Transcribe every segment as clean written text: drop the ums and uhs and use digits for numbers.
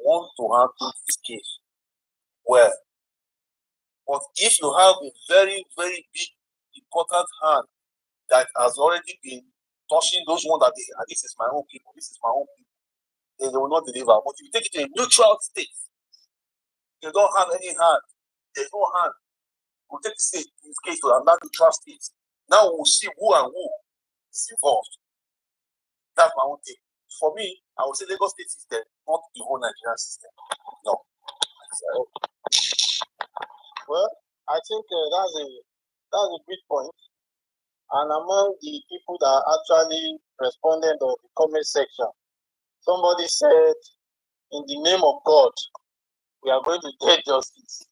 want to handle this case well. But if you have a very, very big, important hand that has already been touching those ones that this is my own people, this is my own people, then they will not deliver. But if you take it to a neutral state, you don't have any hand, there's no hand. We'll take this case to another neutral state. Now we'll see who and who is involved. That's my own thing. For me, I would say Lagos State system, not the whole Nigerian system. No. Well, I think that's a big point. And among the people that actually responded on the comment section, somebody said, in the name of God, we are going to get justice.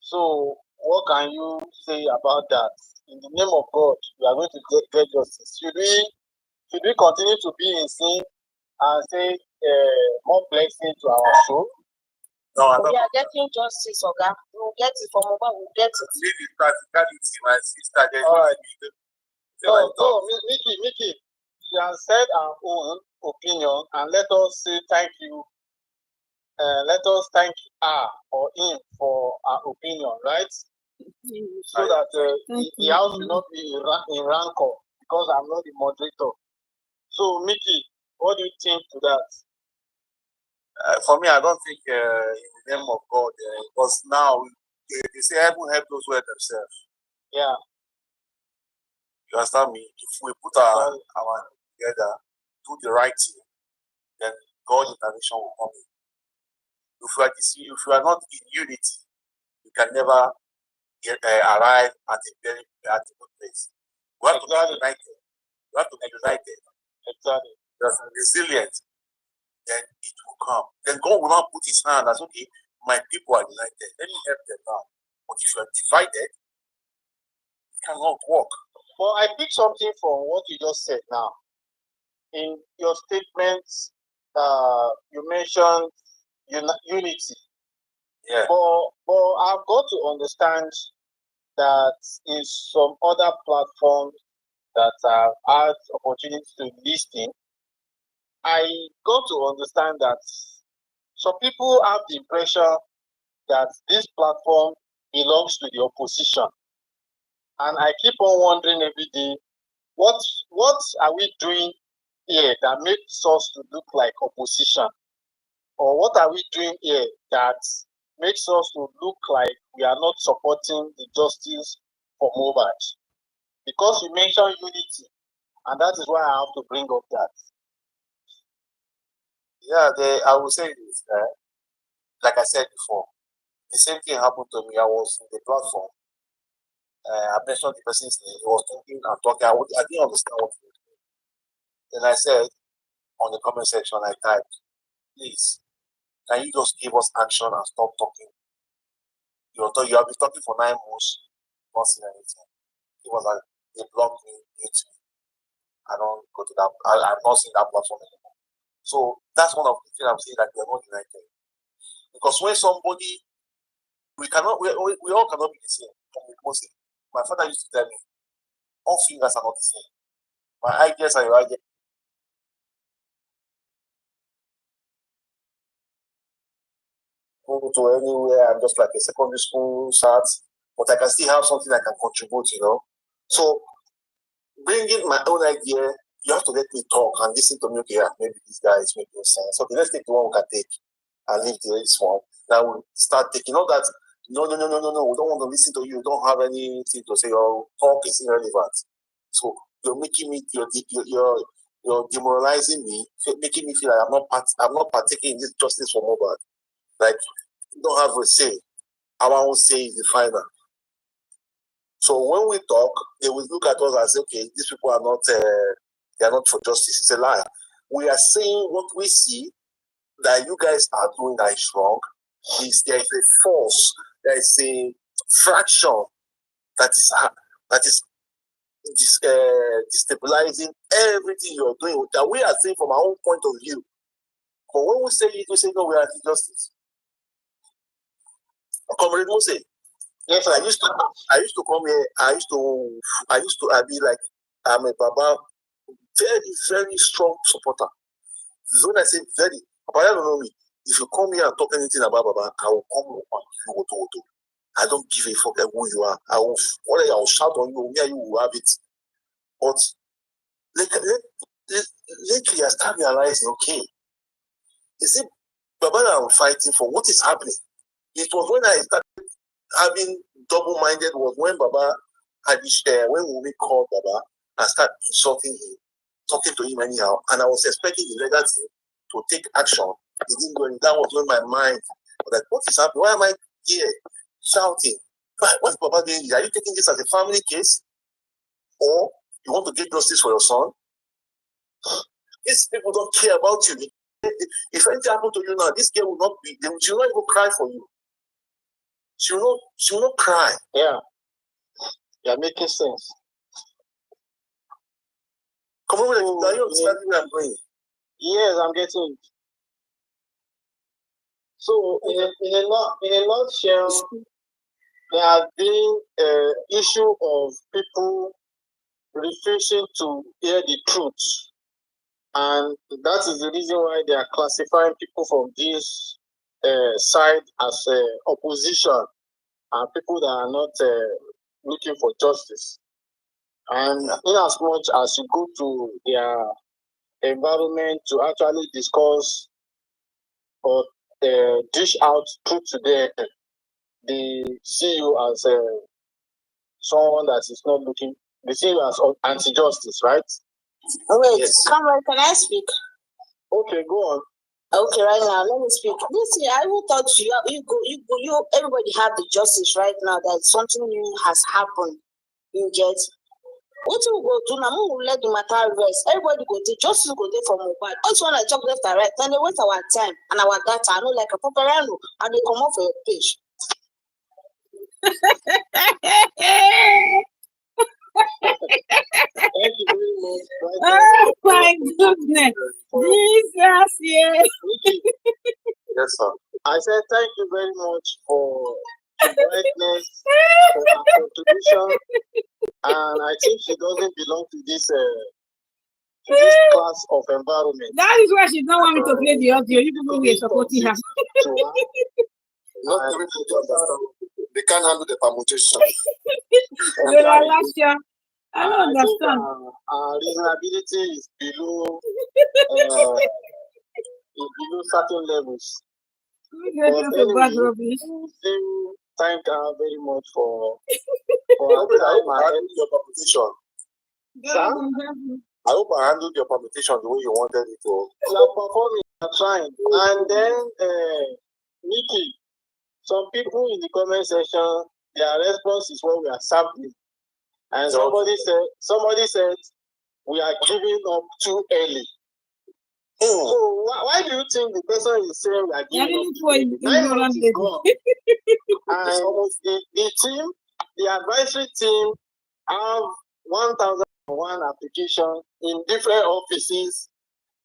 So what can you say about that? In the name of God, we are going to get justice. Should we continue to be in sin and say more blessing to our soul? No, we are getting justice, Oga. We'll get it from Mohbad. We'll get it. Maybe practicality, my sister. All right. So, Mickey, she has said our own opinion, and let us say thank you. Let us thank her or him for our opinion, right? So that the house will not be in rancor, because I'm not the moderator. So, Mickey, what do you think to that? For me, I don't think in the name of God, because now they say heaven help those who help themselves. Yeah. You understand me? If we put our together, do the right thing, then God's intervention will come in. If we are not in unity, we can never arrive at a good place. We have to be united. We have to be united. Exactly. Just resilient. Then it will come. Then God will not put his hand as, okay, my people are united. Let me help them now. But if you are divided, it cannot work. Well, I picked something from what you just said now. In your statements, you mentioned unity. Yeah. But I've got to understand that in some other platforms that I've had opportunity to listen, I got to understand that some people have the impression that this platform belongs to the opposition. And I keep on wondering every day, what are we doing here that makes us to look like opposition? Or what are we doing here that makes us to look like we are not supporting the justice for Mohbad? Because you mentioned unity, and that is why I have to bring up that. Yeah, I will say this, like I said before, the same thing happened to me. I was in the platform. I mentioned the person's name. He was talking and talking. I didn't understand what he was doing. Then I said, on the comment section, I typed, please, can you just give us action and stop talking? You have been talking for 9 months, not seen anything. It was like, they blocked me, mute me. I don't go to that. I'm not seeing that platform anymore. So that's one of the things I'm saying, that we are not united. Because when somebody, we all cannot be the same. My father used to tell me, all fingers are not the same. My ideas are your ideas. Go to anywhere, I'm just like a secondary school start, but I can still have something I can contribute, So bringing my own idea, you have to let me talk and listen to me. Okay, yeah, maybe this guy is making sense. Okay, let's take the one we can take and leave the next one. Now we'll start taking all that. No, we don't want to listen to you. You don't have anything to say. Your talk is irrelevant. So you're making me, you're demoralizing me, making me feel like I'm not partaking in this justice for Mohbad. Like, you don't have a say. Our own say is the final. So when we talk, they will look at us and say, okay, these people are not, they are not for justice. It's a lie. We are saying what we see that you guys are doing that is wrong. There is a force, there is a fraction that is destabilizing everything you're doing, that we are saying from our own point of view. But when we say it, we say, no, we are anti-justice. Comrade Mose, yes, I used to come here. I used to be like, I'm a Baba, very, very strong supporter. So when I say very, Papa don't know me. if you come here and talk anything about Baba, I will come on you. I don't give a fuck who you are. I will shout on you. Me and you will have it. But lately, I start realizing, okay, is it Baba that I'm fighting for? What is happening? It was when I started having double-minded. Was when Baba had when we called Baba and started insulting him, talking to him anyhow, and I was expecting the legal team to take action. It didn't go. That was when my mind was like, what is happening? Why am I here shouting? What's Baba doing? Are you taking this as a family case, or you want to get justice for your son? These people don't care about you. If anything happened to you now, this girl will not be. She will not even cry for you. She will not cry. Yeah. You're making sense. Come on, are you understanding where I'm going? Yes, I'm getting it. So, in a nutshell, there has been an issue of people refusing to hear the truth. And that is the reason why they are classifying people from this side as opposition and people that are not looking for justice. And in as much as you go to their environment to actually discuss or dish out truth to them, they see you as someone that is not looking, they see you as anti-justice, right? Wait, yes. Come on, can I speak? Okay, go on. Okay, right now, let me speak. Listen, I will thought you, everybody have the justice right now that something new has happened. You get what we go do now? We will let the matter rest. Everybody go to justice go there for Mohbad. Also, when I talk left and right, then they waste our time and our data. I know like a paparano and they come off your page. Thank you very much. Oh my goodness. Jesus, yes. Yes, sir. I said thank you very much for the brightness, for her contribution. And I think she doesn't belong to this class of environment. That is why she don't want me to play the audio. You people were supporting her. Not everybody understand. They can't handle the permutation. I don't understand. Our reasonability is below certain levels. Thank her very much for your permutation. I hope I handled your permutation the way you wanted it to. You are performing, you are trying. And then, Nikki, some people in the comment section, their response is what we are sampling. And somebody said, we are giving up too early. So why do you think the person is saying we are giving up too early? 9 months is gone. And the team, the advisory team, have 1,001 applications in different offices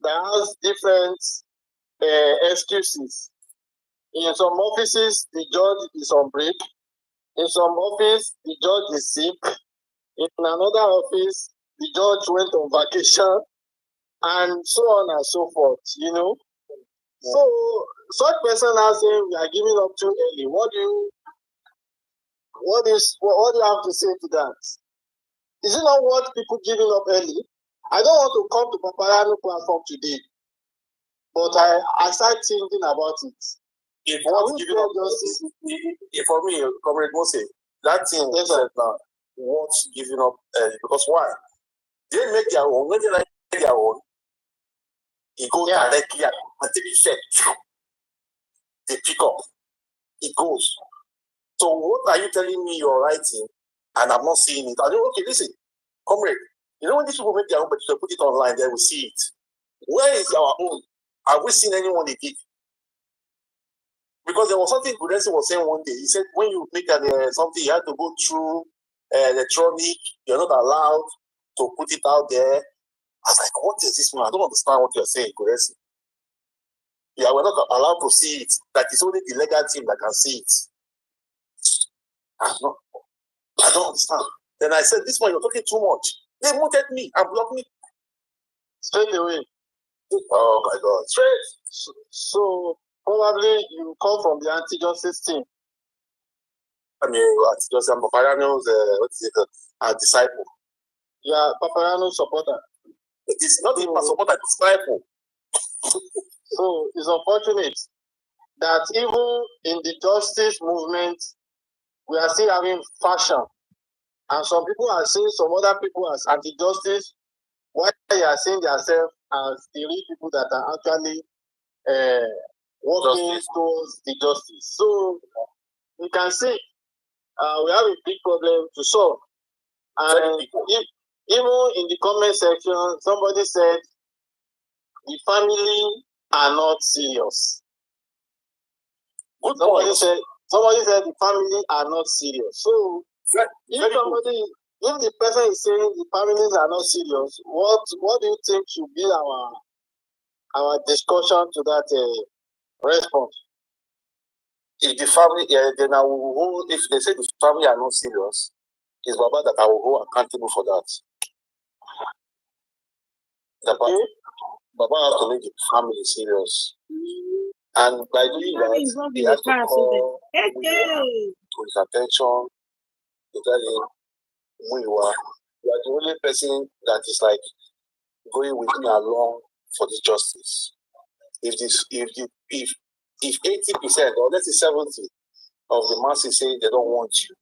that has different excuses. In some offices, the judge is on break. In some office, the judge is sick. In another office, the judge went on vacation, and so on and so forth, you know. So such person now saying we are giving up too early. What do you have to say to that? Is it not what people giving up early? I don't want to come to Paparano platform today, but I start thinking about it. If what giving up justice, if for me, Comrade Mose, that thing said now, what's giving up early? Because why? They make their own. When they like their own, it goes directly and take effect. They pick up. It goes. So what are you telling me you're writing and I'm not seeing it? I go, okay, listen, comrade, you know when these people make their own petition, put it online, they will see it. Where is our own? Have we seen anyone they did? Because there was something Gudensi was saying one day. He said when you make something, you have to go through electronic, you're not allowed to put it out there. I was like, what is this one? I don't understand what you're saying, Gudensi. Yeah, we're not allowed to see it. That is only the legal team that can see it. I don't understand. Then I said, this one, you're talking too much. They muted me and blocked me straight away. Oh my God. Straight. So Probably you come from the anti-justice team. I mean, anti-justice, I'm Paparano's, a disciple. Yeah, Paparano supporter. It is not even a supporter, disciple. So it's unfortunate that even in the justice movement, we are still having faction. And some people are seeing some other people as anti-justice, while they are seeing themselves as the real people that are actually working towards the justice. So you can see we have a big problem to solve. And even in the comment section, somebody said the family are not serious. Somebody said the family are not serious. So if the person is saying the families are not serious, what do you think should be our discussion to that response? If the family, then I will hold, if they say the family are not serious, it's Baba that I will hold accountable for that. Baba has to make the family serious. And by doing that, he has to call to his attention to tell him, you are the only person that is like going with me along for the justice. If 80% or let's say 70 of the masses say they don't want you,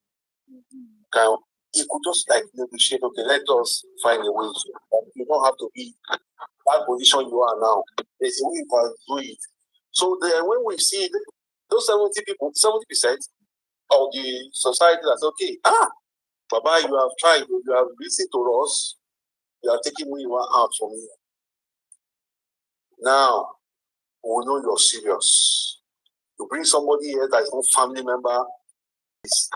you could just like negotiate, okay, let us find a way to. You don't have to be that position you are now. There's a way you can do it. So then when we see those 70% of the society that's okay, Baba, you have tried, you have listened to us, you are taking me out from here. Now we know you're serious. You bring somebody here that is not family member, it's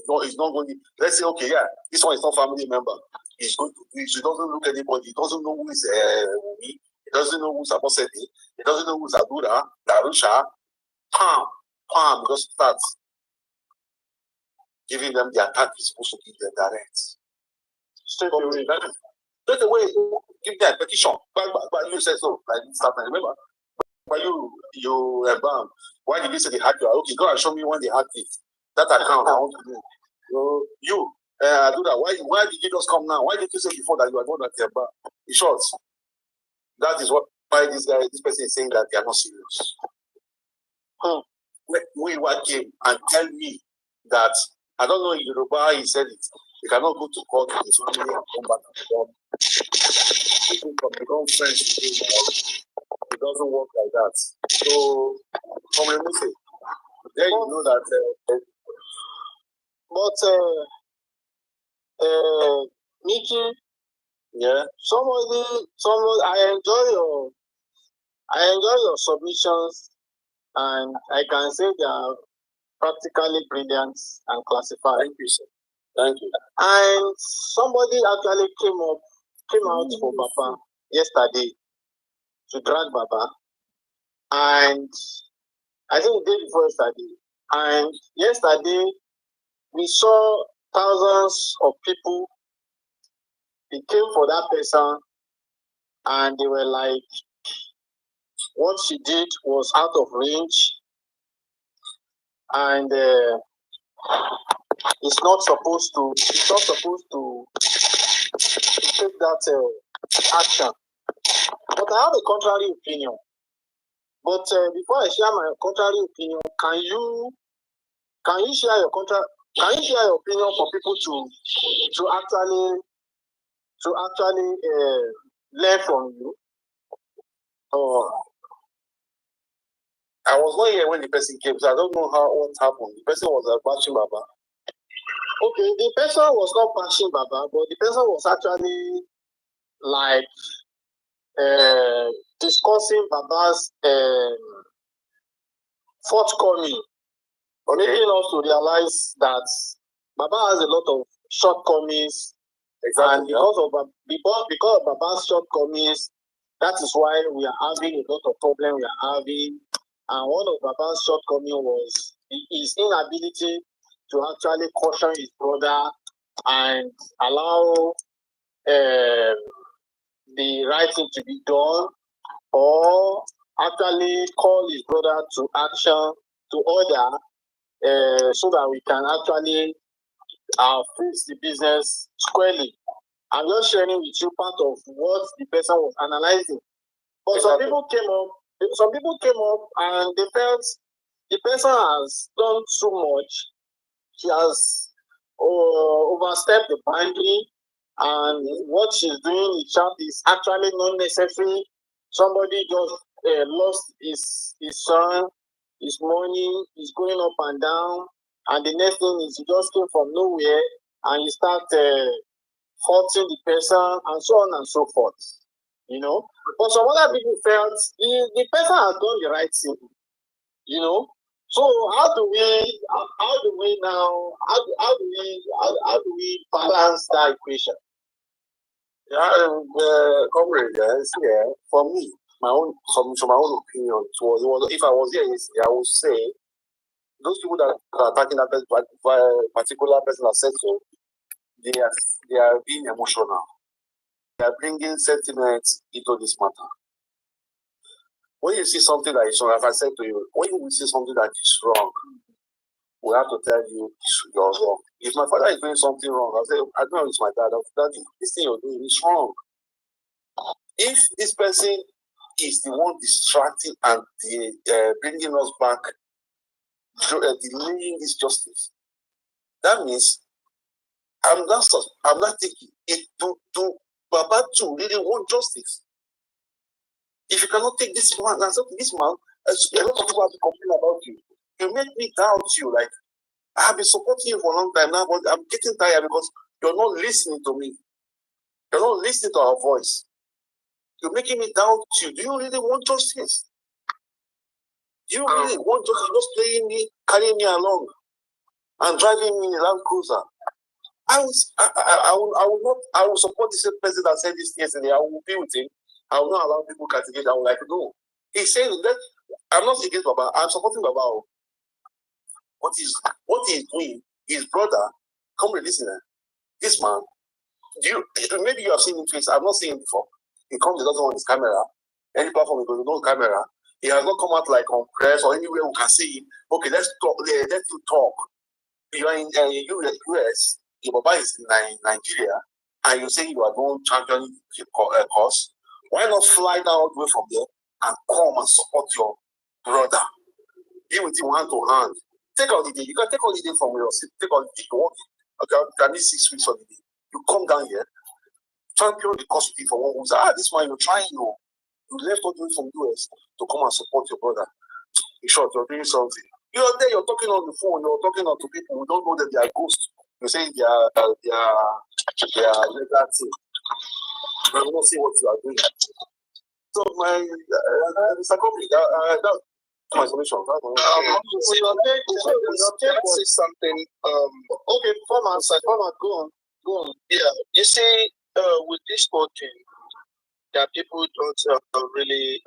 not going to, let's say, okay, yeah, this one is not family member. He's going to, he doesn't look at anybody, he doesn't know who is me, he doesn't know who's Abosedi, he doesn't know who's Adura, Darusha, just starts giving them the attack he's supposed to give them direct. Straight away, give them a petition. But you said so, like this happened. Remember? But you why did you say they hacked you? Okay, go and show me when they hacked it. That account I want to do. Adura, why did you just come now? Why did you say before that you are going to Eba? In short, that is why this person is saying that they are not serious. We came and tell me that, I don't know in Yoruba he said it, you cannot go to court with his family and come back and become friends with him. It doesn't work like that. So, from a message, then you know that. Mickey, yeah. Somebody, I enjoy your submissions, and I can say they are practically brilliant and classified. Thank you, sir. Thank you. And somebody actually came out for Baba yesterday to drag Baba, and I think the day before yesterday. And yesterday we saw thousands of people. They came for that person, and they were like, what she did was out of range, and it's not supposed to take that action. But I have a contrary opinion. But before I share my contrary opinion, can you share your opinion for people to actually learn from you? I was not here when the person came, so I don't know what happened. The person was bashing Baba. Okay, the person was not bashing Baba, but the person was actually like discussing Baba's forthcoming, making us to realize that Baba has a lot of shortcomings. Exactly. And because of Baba's shortcomings, that is why we are having a lot of problems we are having. And one of Baba's shortcomings was his inability to actually caution his brother and allow the right thing to be done, or actually call his brother to action, to order, so that we can actually face the business squarely. I'm just sharing with you part of what the person was analyzing. But some people came up and they felt the person has done too much. She has overstepped the boundary, and what she's doing is actually not necessary. Somebody just lost his son, his money is going up and down, and the next thing is he just came from nowhere and you start faulting the person and so on and so forth. You know, but some other people felt the person has done the right thing. You know, so how do we balance that equation? Comrade, for me, my own opinion, if I was here yesterday, I would say those people that are attacking that particular person that said so, they are being emotional. They are bringing sentiments into this matter. When you see something that is wrong, like I said to you, when you see something that is wrong, we have to tell you you're wrong. If my father is doing something wrong, I'll say, I don't know it's my dad. Daddy, this thing you're doing is wrong. If this person is the one distracting and bringing us back, delaying this justice, that means I'm not thinking it to Baba to really want justice. If you cannot take this man, a lot of people have to complain about you. You make me doubt you. Like, I have been supporting you for a long time now, but I'm getting tired because you're not listening to me. You're not listening to our voice. You're making me doubt you. Do you really want justice? Do you really want justice? You're just playing me, carrying me along, and driving me in a Land Cruiser. I will support this person that said this yesterday. I will be with him. I will not allow people to categorize. I will like, no. He's saying that I'm not against Baba. I'm supporting Baba. What he's doing, his brother, come and listen. This man, maybe you have seen him face. I've not seen him before. He comes, he doesn't want his camera. Any platform, he goes, no camera. He has not come out like on press or anywhere we can see him. Okay, let's talk. Let you talk. You are in US. Your Baba is in Nigeria, and you say you are going championing course. Why not fly down all the way from there and come and support your brother? Be with him hand to hand. Take holiday. You can take holiday from your city. Take holiday. You work. Okay, I need 6 weeks holiday. You come down here, champion the cause for 1 week. This man, you're trying. You left all the way from US to come and support your brother. In short, you're doing something. You're there. You're talking on the phone. You're talking to people who don't know that they are ghosts. You say they are legal team. I don't see what you are doing. So my Mr. Kobe, that's my solution. Say something. Okay, format, go on. Yeah, you see, with this whole thing, that people don't really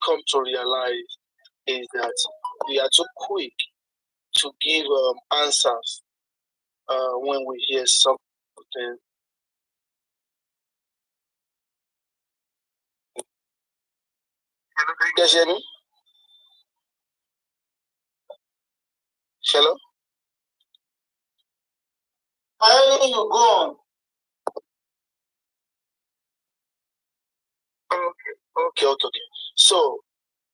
come to realize is that we are too quick to give answers when we hear something. Can you hear me? Hello? I hear you, go on. Okay. So,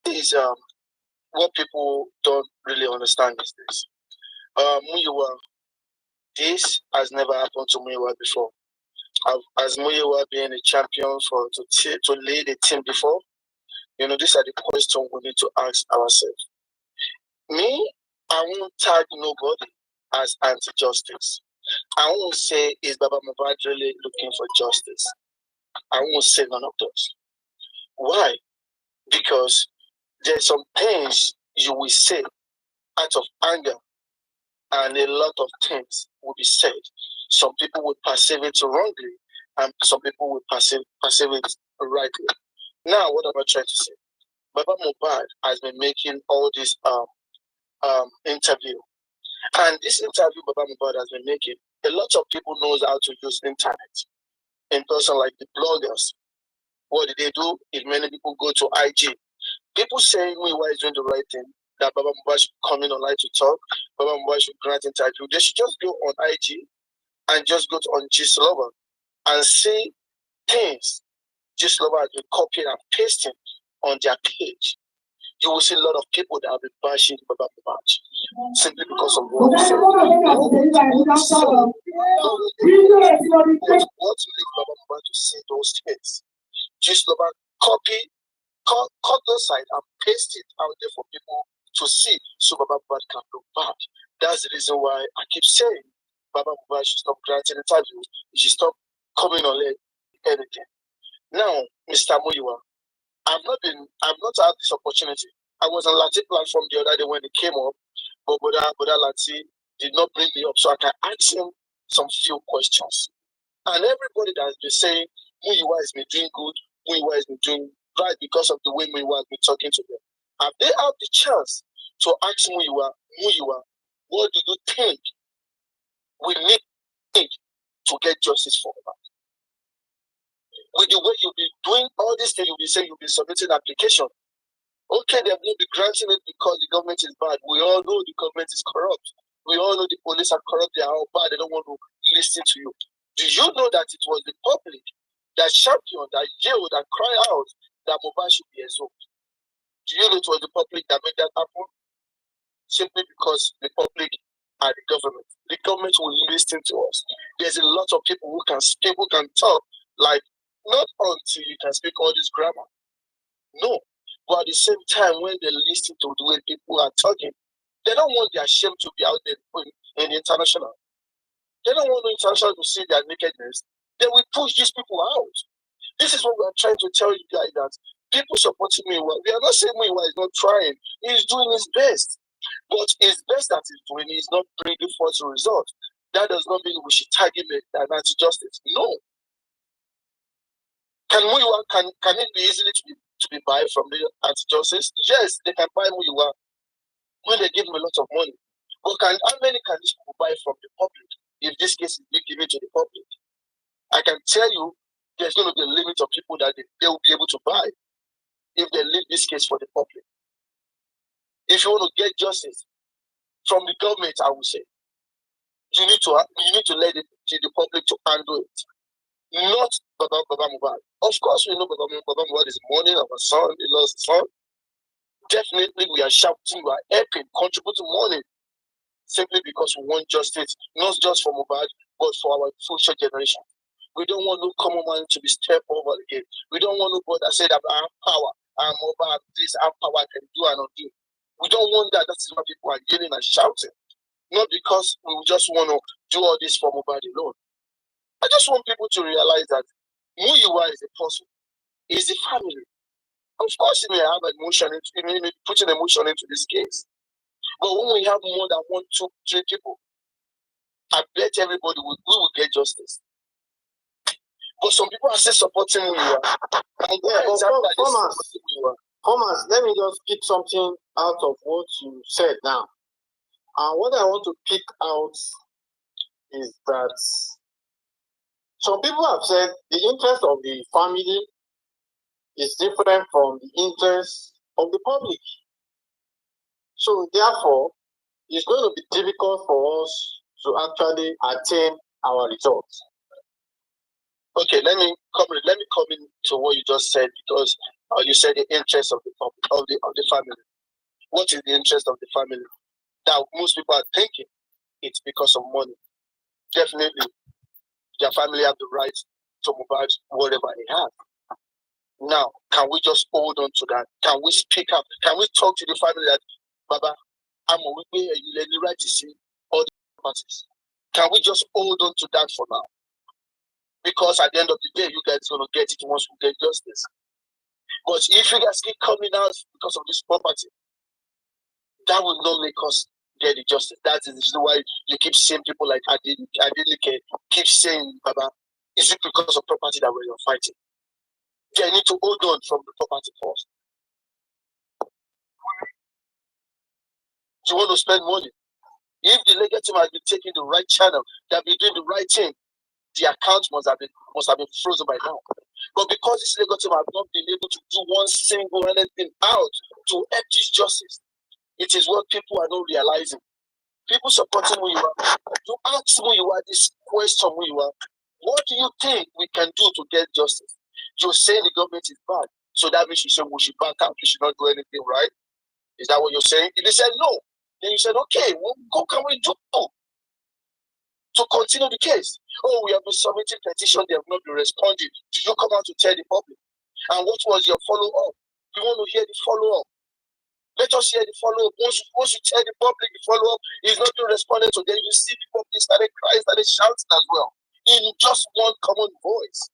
is what people don't really understand is this. Muyiwa, this has never happened to Muyiwa before. As Muyiwa being a champion to lead a team before, these are the questions we need to ask ourselves. Me, I won't tag nobody as anti-justice. I won't say, is Baba Mohbad really looking for justice? I won't say none of those. Why? Because there's some things you will say out of anger, and a lot of things will be said. Some people will perceive it wrongly, and some people will perceive it rightly. Now, what am I trying to say? Baba Mohbad has been making all this interview, and this interview Baba Mohbad has been making, a lot of people knows how to use internet. In person, like the bloggers, what did they do? If many people go to IG, People saying Muyiwa is doing the right thing, that Baba Mohbad should come in online to talk, Baba Mohbad should grant interview. They should just go on IG and just go on Gist Lover and see things Gist Lover has been copying and pasting on their page. You will see a lot of people that have been bashing Baba Mohbad simply because of what they said. What makes Baba Mohbad to say those things? Gist Lover cut those side and paste it out there for people to see, so Baba Mohbad can look bad. That's the reason why I keep saying Baba Mohbad should stop granting interviews. He should stop coming on anything. Now, Mr. Muyiwa, I've not had this opportunity. I was on Lati platform the other day when it came up, but Boda Lati did not bring me up, so I can ask him some few questions. And everybody that has been saying Muyiwa has been doing good, Muyiwa has been doing right because of the way Muyiwa has been talking to them. Have they had the chance to ask Muyiwa, what do you think we need to get justice for that? With the way you'll be doing all these things, you'll be saying you'll be submitting application. Okay, they will be granting it because the government is bad. We all know the government is corrupt. We all know the police are corrupt. They are all bad. They don't want to listen to you. Do you know that it was the public that championed, that yelled, and cried out that Mohbad should be exhumed? Do you know it was the public that made that happen? Simply because the public are the government. The government will listen to us. There's a lot of people who can speak, who can talk, like, not until you can speak all this grammar. No. But at the same time, when they listen to the way people are talking, they don't want their shame to be out there in the international. They don't want the international to see their nakedness. They will push these people out. This is what we are trying to tell you guys, that people supporting Muyiwa, we are not saying Muyiwa is not trying. He's doing his best. But his best that he's doing is not bringing forth a result. That does not mean we should tag him an anti-justice. No. Can Muyiwa, can it be easily to be buy from the anti-justice? Yes, they can buy Muyiwa when they give him a lot of money. But how many can these people buy from the public if this case is being given to the public? I can tell you there's going to be a limit of people that they will be able to buy if they leave this case for the public. If you want to get justice from the government, I would say, you need to let the public to handle it. Not Baba Mohbad. Of course, we know Baba Mohbad is mourning our son, he lost his son. Definitely, we are shouting, we are helping, contributing money, simply because we want justice, not just for Mohbad, but for our future generation. We don't want no common man to be stepped over again. We don't want nobody that said that I have power, I am over this, I have power, I can do and undo. We don't want that. That is why people are yelling and shouting. Not because we just want to do all this for Mohbad alone. I just want people to realize that Muyiwa is a person, is the family. Of course, he may have emotion, he may be putting emotion into this case. But when we have more than 1, 2, 3 people, I bet everybody we will get justice. But some people are still supporting Muyiwa. Thomas, let me just pick something out of what you said now. And what I want to pick out is that some people have said the interest of the family is different from the interest of the public. So therefore, it's going to be difficult for us to actually attain our results. Okay, let me come in to what you just said, because you said the interest of the family. What is the interest of the family? That most people are thinking it's because of money. Definitely, their family have the right to provide whatever they have. Now, can we just hold on to that? Can we speak up? Can we talk to the family that, Baba, I'm a the right to see all the parties? Can we just hold on to that for now? Because at the end of the day, you guys are going to get it once we get justice. But if you guys keep coming out because of this property, that will not make us get the justice. That is the reason why you keep seeing people like Adeleke keep saying, Baba, is it because of property that we're fighting? They need to hold on from the property first. Do you want to spend money? If the legal team has been taking the right channel, they have been doing the right thing, the account must have been frozen by now. But because this legal team have not been able to do one single anything out to help this justice, it is what people are not realizing. People supporting who you are. You ask who you are this question who you are. What do you think we can do to get justice? You say the government is bad. So that means you say we should back out, we should not do anything, right? Is that what you're saying? If they said no, then you said, okay, what can we do to continue the case? Oh, we have been submitting petition, they have not been responding. Did you come out to tell the public? And what was your follow-up? We want to hear the follow-up. Let us hear the follow-up. Once you tell the public the follow-up is not being responded to, then you see the public started crying, started shouting as well, in just one common voice.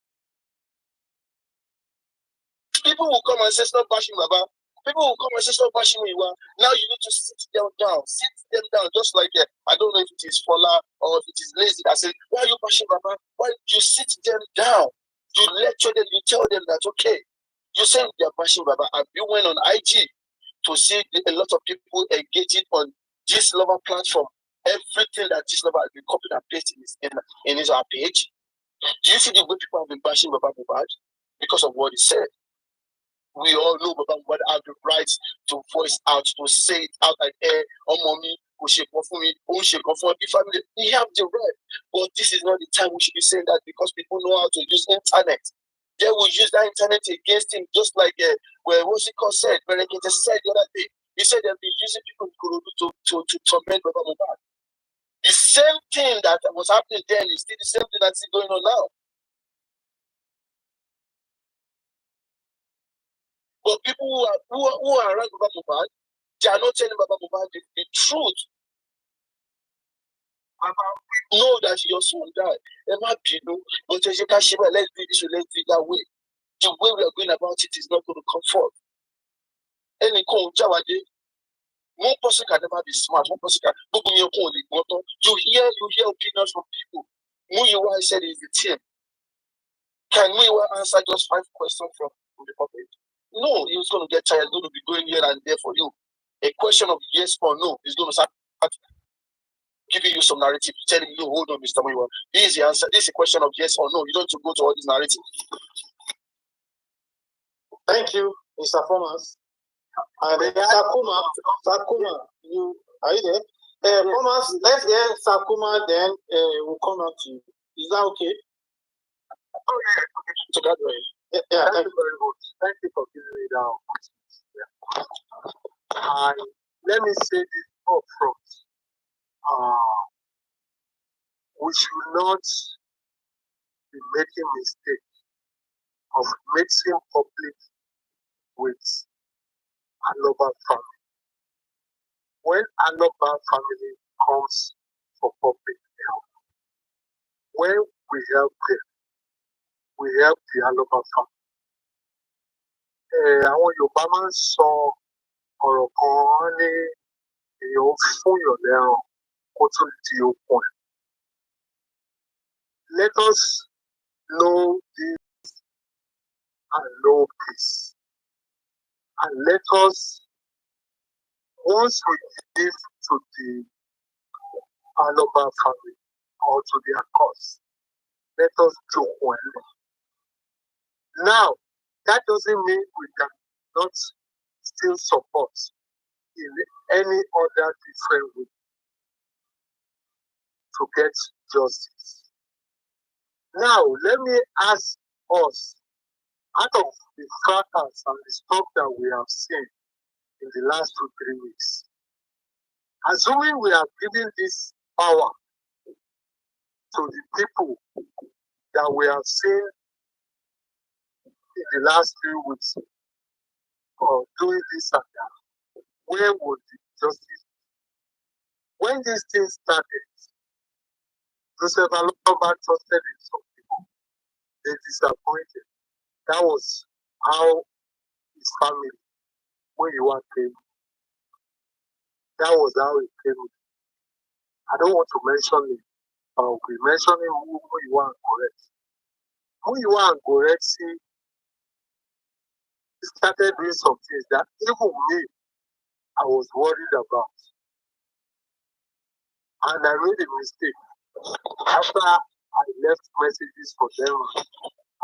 People will come and say, stop bashing Baba. People will come and say, stop bashing me. Well, now you need to sit them down. Sit them down. Just like, I don't know if it is Fola or if it is lazy that says, why are you bashing Baba? Why you sit them down? You lecture them, you tell them that, okay, you say they're bashing Baba. And you went on IG to see a lot of people engaging on this lover platform. Everything that this lover has been copied and pasted in his page. Do you see the way people have been bashing Baba Mohbad because of what he said? We all know Baba Mohbad have the right to voice out, to say it out like air, oh mommy, who she for me, who she for the family. We have the right, but this is not the time we should be saying that because people know how to use internet. They will use that internet against him, just like what's it called said, Berekete said the other day. He said they'll be using people to torment Baba Mohbad. The same thing that was happening then is still the same thing that's going on now. But people who are around Baba Mohbad, they are not telling Baba Mohbad the truth. We know that your son died. But let's do this, let's do it that way. The way we are going about it is not going to come forth. One person can never be smart. One person can. You hear opinions from people. Muyiwa said is the team. Can Muyiwa answer just 5 questions from the public? No, he's going to get tired. He's going to be going here and there for you. A question of yes or no is going to start giving you some narrative, telling you, hold on, Mr. Muyiwa. This is the answer. This is a question of yes or no. You don't have to go to all these narratives. Thank you, Mr. Thomas. And Sakuma, you are you there? Thomas, let's hear Sakuma, then we'll come out to you. Is that okay? Okay. So that way. Yeah, thank you very much. Thank you for giving me that opportunity. And let me say this up front. We should not be making mistake of mixing public with Aloba family. When Aloba family comes for public help, when we help them, we help the Aloba family. Àwọn Yorùbá máa ń sọ ọ̀rọ̀ kan ní èèyàn fún yàn lẹ́ran kó tún di okun ẹ̀. Let us know this and know this. And let us, once we give to the Aloba family or to their cause, let us do well. Now, that doesn't mean we cannot still support in any other different way to get justice. Now, let me ask us, out of the fracas and the stuff that we have seen in the last 2-3 weeks, assuming we are giving this power to the people that we have seen in the last few weeks of doing this and that, where was the justice? When these things started, Joseph Aloba trusted in some people. They disappointed. That was how his family, when you want came, that was how it came. I don't want to mention it. I'll be mentioning who you want correct. Who you want correct, see, started doing some things that even me, I was worried about. And I made a mistake. After I left messages for them,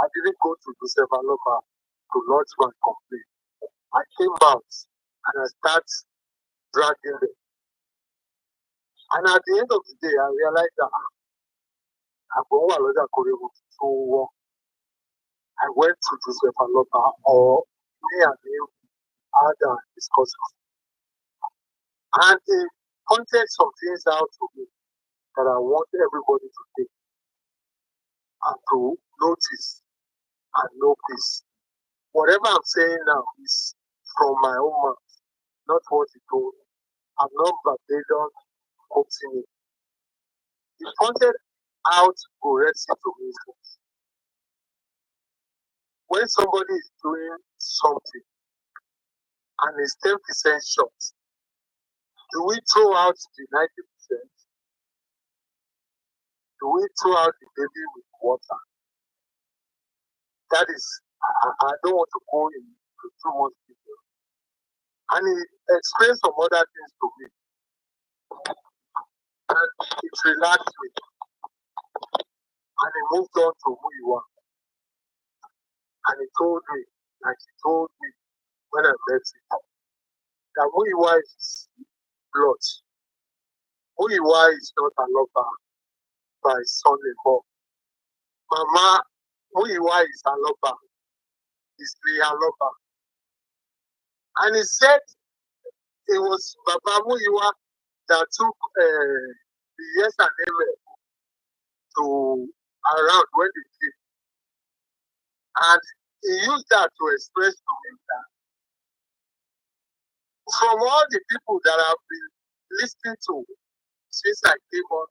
I didn't go to Joseph Aloba to lodge my complaint. I came out and I started dragging them. And at the end of the day, I realized that I went to Joseph Aloba, or me and him had a discussion. And he pointed some things out to me that I want everybody to take and to notice and know this. Whatever I'm saying now is from my own mouth, not what he told me. I'm not verbatim quoting it. He pointed out correctly to me when somebody is doing something and is 10% short, do we throw out the 90%? Do we throw out the baby with water? That is, I don't want to go into too much detail. And he explained some other things to me. And it relaxed me. And he moved on to who you are. And he told me, like he told me when I met him, that who you are is blood. Who you are is not a lover by son-in-law. Mama, who you are is a lover. Is me a lover. And he said it was Baba Muyiwa that took the yes and amen to around when they came. And he used that to express to me that from all the people that I've been listening to since I came on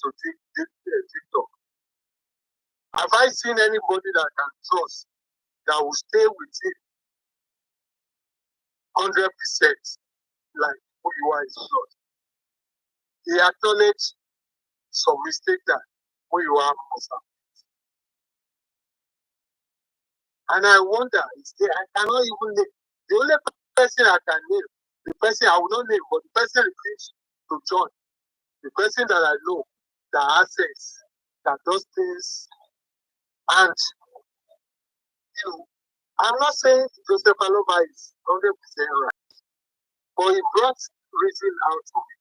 to TikTok, have I seen anybody that I can trust that will stay with him 100% like who you are is not? He acknowledged some mistake that who you are must have. And I wonder, I cannot even name. The only person I can name, the person I will not name, but the person refused to join, the person that I know, that has sense, that does things. And, I'm not saying Joseph Aloba is 100% right, but he brought reason out to me.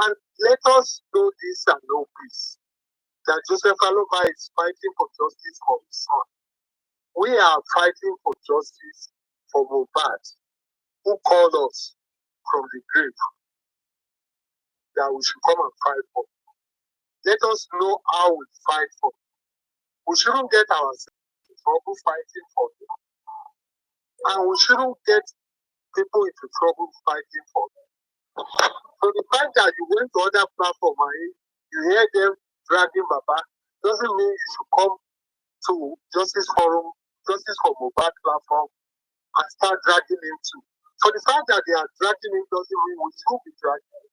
And let us know this and know this, that Joseph Aloba is fighting for justice for his son. We are fighting for justice for Mohbad, who called us from the grave that we should come and fight for. Let us know how we fight for. We shouldn't get ourselves in trouble fighting for them. And we shouldn't get people into trouble fighting for them. So the fact that you went to other platforms and you hear them dragging Baba doesn't mean you should come to Justice Forum, Justice for Mohbad platform and start dragging him too. So the fact that they are dragging him doesn't mean we should be dragging him.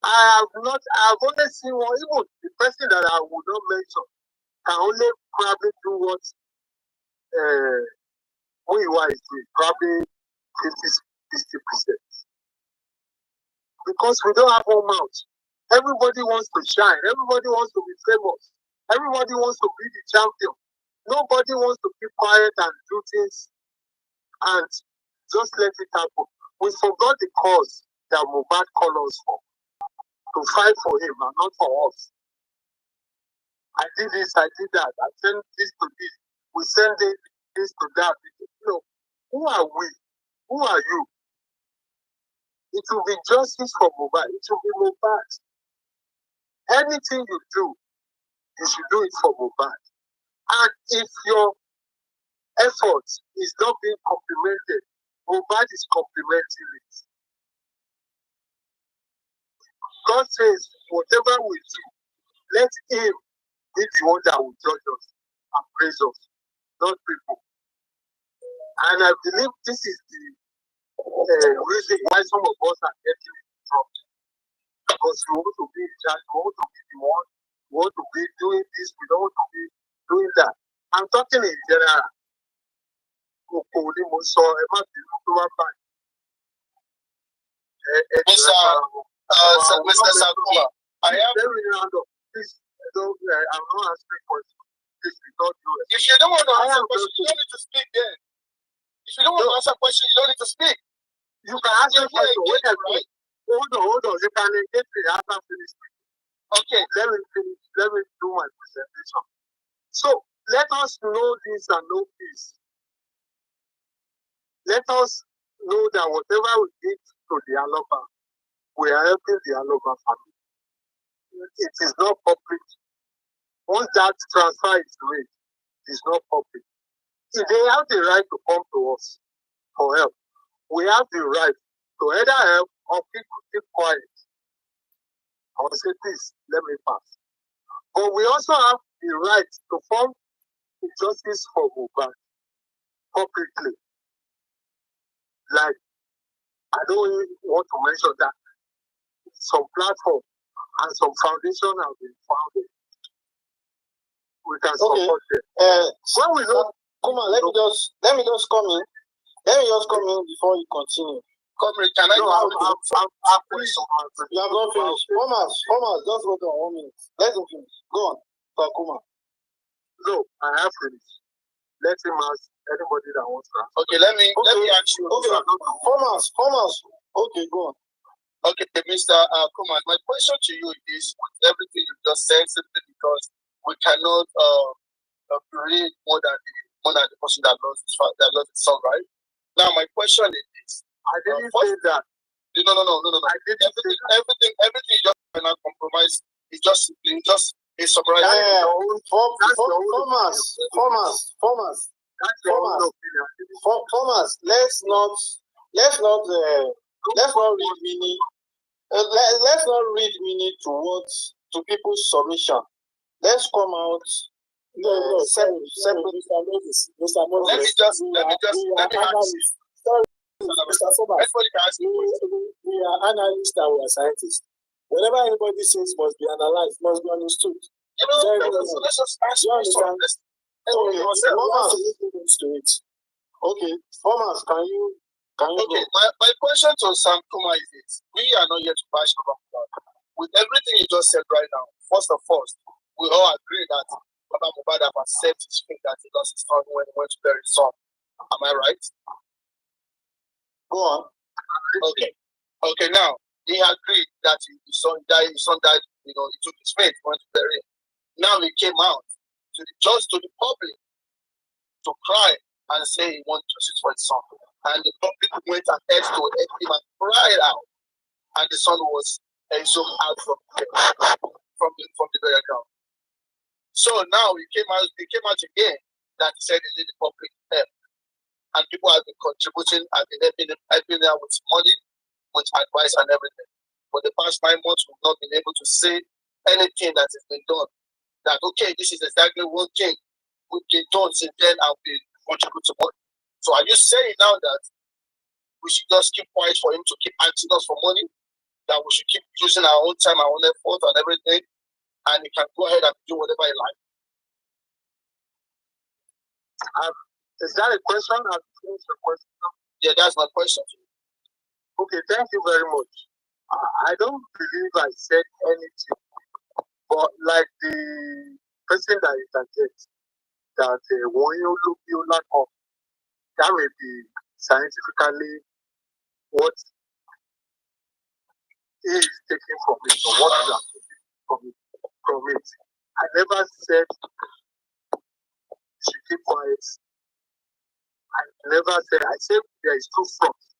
I have only seen one, even the person that I would not mention can only probably do what Muyiwa is doing, probably 50-60%. Because we don't have one mouth. Everybody wants to shine. Everybody wants to be famous. Everybody wants to be the champion. Nobody wants to keep quiet and do things and just let it happen. We forgot the cause that Mohbad called us for, to fight for him and not for us. I did this, I did that. I sent this to this. We send this to that. Who are we? Who are you? It will be justice for Mohbad. It will be Mohbad. Anything you do, you should do it for Mohbad. And if your effort is not being complimented, Mohbad is complimenting it. God says, whatever we do, let him be the one that will judge us and praise us, not people. And I believe this is the reason why some of us are getting in trouble. Because we want to be in charge, we want to be the one, we want to be doing this, we don't want to be doing that. I'm talking in general. Mr. Sakuma, I am very round up. Please, I'm not answering questions. this is not yours. If you don't want to answer questions, you don't need to speak then. If you don't want to answer questions, you don't need to speak. You can answer questions. Right? Hold on. You can engage me after finishing. Okay, let me finish. Let me do my presentation. So let us know this and know this. Let us know that whatever we give to the Aloba, we are helping the Aloba family. It is not public. Once that transfer is made, it is not public. If they have the right to come to us for help, we have the right to either help or keep quiet. I will say, please, let me pass. But we also have the right to form the justice for Mohbad publicly. Like, I don't even want to mention that some platform and some foundation have been founded. We can support them. When we know, come on, let me just come in. Let me just come in before you continue. Come in, can I go? I'm finished. You have not finished. Thomas, just hold on 1 minute. Let him finish. Go on, Takuma. No, I have finished. Let him ask anybody that wants to ask. Okay, let me ask you. Okay, Thomas. Okay, go on. Okay, Mr. Kuman, my question to you is everything you just said simply because we cannot read more than the person that lost his son, right? Now, my question is this. I didn't say that. No. I didn't everything you just cannot compromise. It's just summarizing. Thomas, let's not read meaning to people's submission. Let's come out. Let me just Mr. Thomas, we are analysts and we are scientists. Whatever anybody says must be analyzed, must be understood. Let's just ask you understand. Okay, Thomas, can you okay, my question to Sam Kuma is this. We are not here to bash Mohbad. With everything you just said right now, first of all, we all agree that Mohbad have accepted his fate that he lost his son when he went to bury his son. Am I right? Go on. Okay, now he agreed that his son died, he took his fate, went to bury him. Now he came out to the public to cry and say he wanted justice for his son. And the public went ahead to help him and cried out. And the son was exhumed out from the burial ground. So now he came out again that he said he needed public help. And people have been contributing and been helping them with money, with advice and everything. For the past 9 months, we've not been able to say anything that has been done. That, okay, this is exactly one thing we've been done since then and we contribute to money. So are you saying now that we should just keep quiet for him to keep asking us for money? That we should keep using our own time, our own effort and everything, and he can go ahead and do whatever he likes? Is that a question? I've finished the question. Yeah, that's my question. Okay, thank you very much. I don't believe I said anything, but like the person that interjects, that when you lack of, that may be scientifically what he is taking from it or what you are taking from it. I never said she keep quiet. I never said, I said there is two fronts.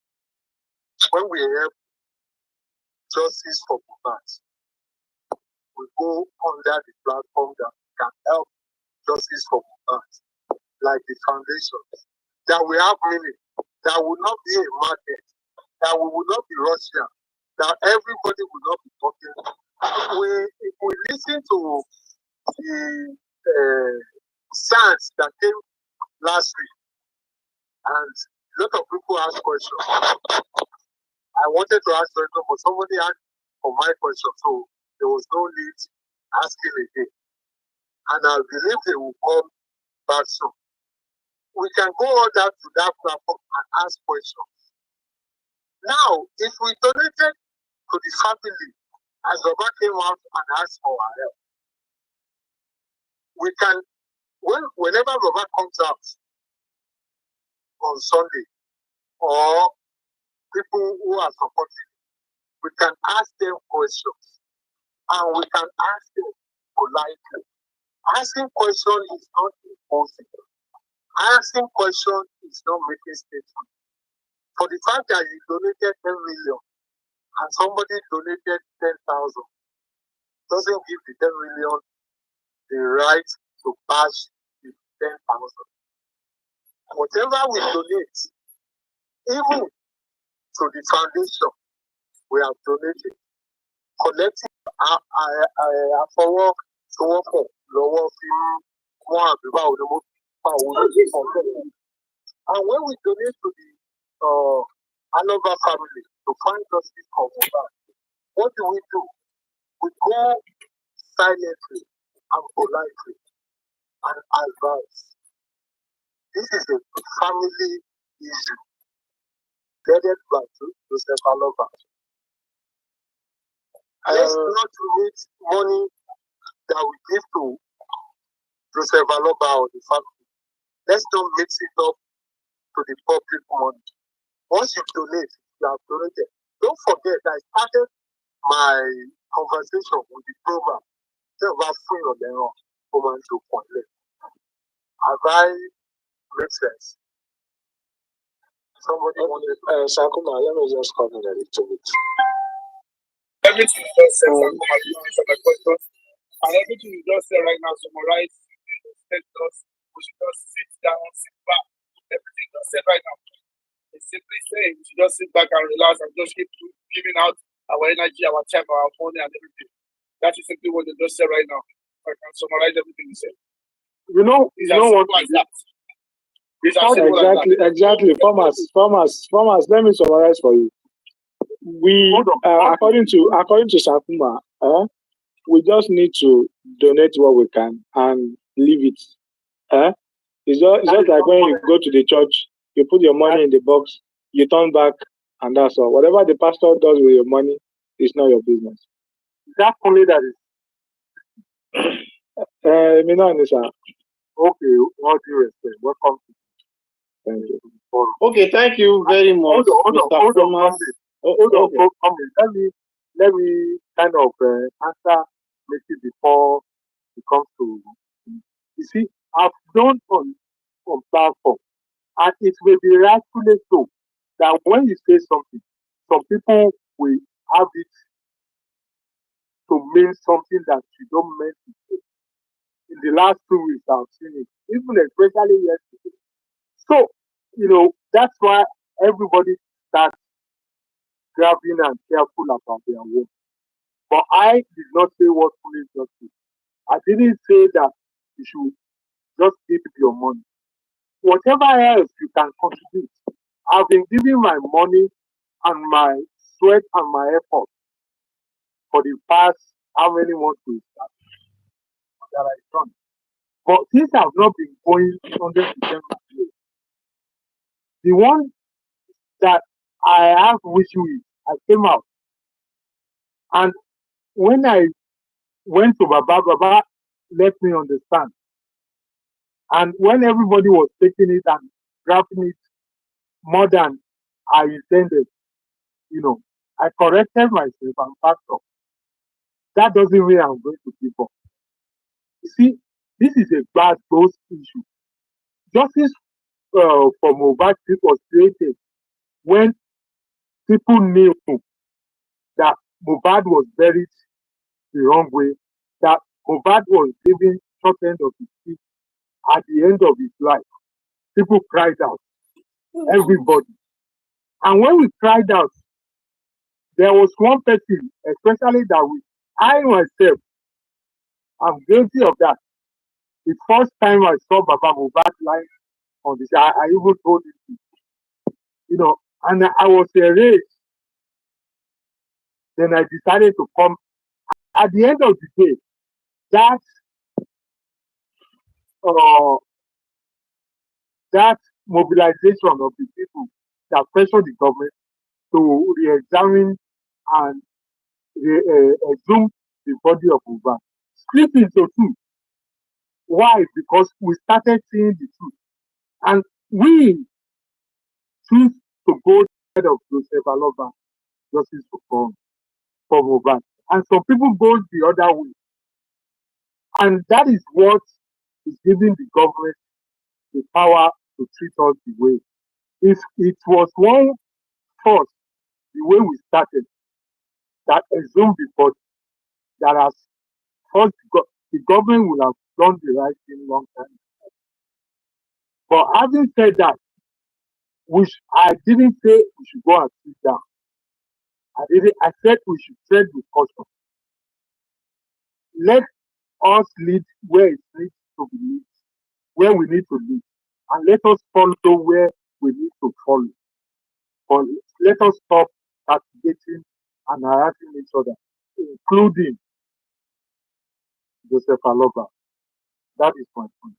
When we have justice for Mohbad, we go under the platform that can help justice for Mohbad, like the foundation, that we have meaning, that will not be a market, that we will not be Russia, that everybody will not be talking. If we listen to the SARS that came last week, and a lot of people asked questions. I wanted to ask questions, but somebody asked for my question, so there was no need asking again. And I believe they will come back soon. We can go on that to that platform and ask questions. Now, if we donated to the family, as Baba came out and asked for our help, we can whenever Baba comes out on Sunday, or people who are supporting, we can ask them questions, and we can ask them politely. Asking questions is not impossible. Asking questions is not making statements. For the fact that you donated 10 million and somebody donated 10,000 doesn't give the 10 million the right to bash the 10,000. Whatever we donate, even to the foundation, we have donated. Collecting àfọwọ́sowọ́pọ̀ lọ́wọ́ fi wọ́n àbíbá òdòmó pa owó lórí ọ̀fẹ́. And when we donate to the Alova family to find justice for Mohbad, what do? We go silently and politely and advise. This is a family issue headed by Joseph Alova. Let's not donate money that we give to Joseph Alova or the family. Let's not mix it up to the public money. Once you donate, you have donated. Don't forget, I started my conversation with the program about free on their own. Have I made sense? Somebody wanted Sakuma, let me just come in a little bit. Everything you just said, Sakuma, you answer my questions. And everything you just said right now, summarize, we should just sit down, sit back. Everything you just said right now. It's simply saying we should just sit back and relax and just keep giving out our energy, our time, our money, and everything. That is simply what you just said right now. I can summarize everything you said. You know what? Like that. Exactly. Farmers. Let me summarize for you. We, according to Sakuma, we just need to donate what we can and leave it. It's just like when you go to the church, you put your money in the box, you turn back, and that's all. Whatever the pastor does with your money is not your business. That's only that is. Me not understand. Okay, all due respect. Welcome. Thank you. Okay, thank you very much. Hold on. Let me kind of answer maybe before it comes to. You see, I've done on platform, and it will be rightfully so that when you say something, some people will have it to mean something that you don't mean to say. In the last 2 weeks, I've seen it, even especially yesterday. So, that's why everybody starts grabbing and careful about their work. But I did not say what police just did. I didn't say that you should just give your money. Whatever else you can contribute. I've been giving my money and my sweat and my effort for the past how many months that I've done. But since I've not been going 100%, the one that I have with you, I came out. And when I went to Baba let me understand. And when everybody was taking it and grabbing it more than I intended, I corrected myself and backed up. That doesn't mean I'm going to give up. You see, this is a bad close issue. Justice for Mohbad was created when people knew that Mohbad was buried the wrong way, that Mohbad was given short end of his teeth at the end of his life. People cried out, everybody. And when we cried out, there was one person, especially that I myself, I'm guilty of that. The first time I saw Baba Mohbad lying on this, I even told him, and I was enraged. Then I decided to come. At the end of the day, that mobilization of the people that pressured the government to re-examine and exhume the body of Mohbad split into two. Why? Because we started seeing the truth. And we choose to go ahead of Joseph Aloba, justice for Mohbad. And some people go the other way. And that is what is giving the government the power to treat us the way. If it was one force, the way we started, that assumed the body, that has forced the government would have done the right thing long time. But having said that, I didn't say we should go and sit down. I said we should tread with caution. Let us lead where it needs to be lead, where we need to lead, and let us follow where we need to follow. But let us stop castigating and harassing each other, including Joseph Aloba. That is my point.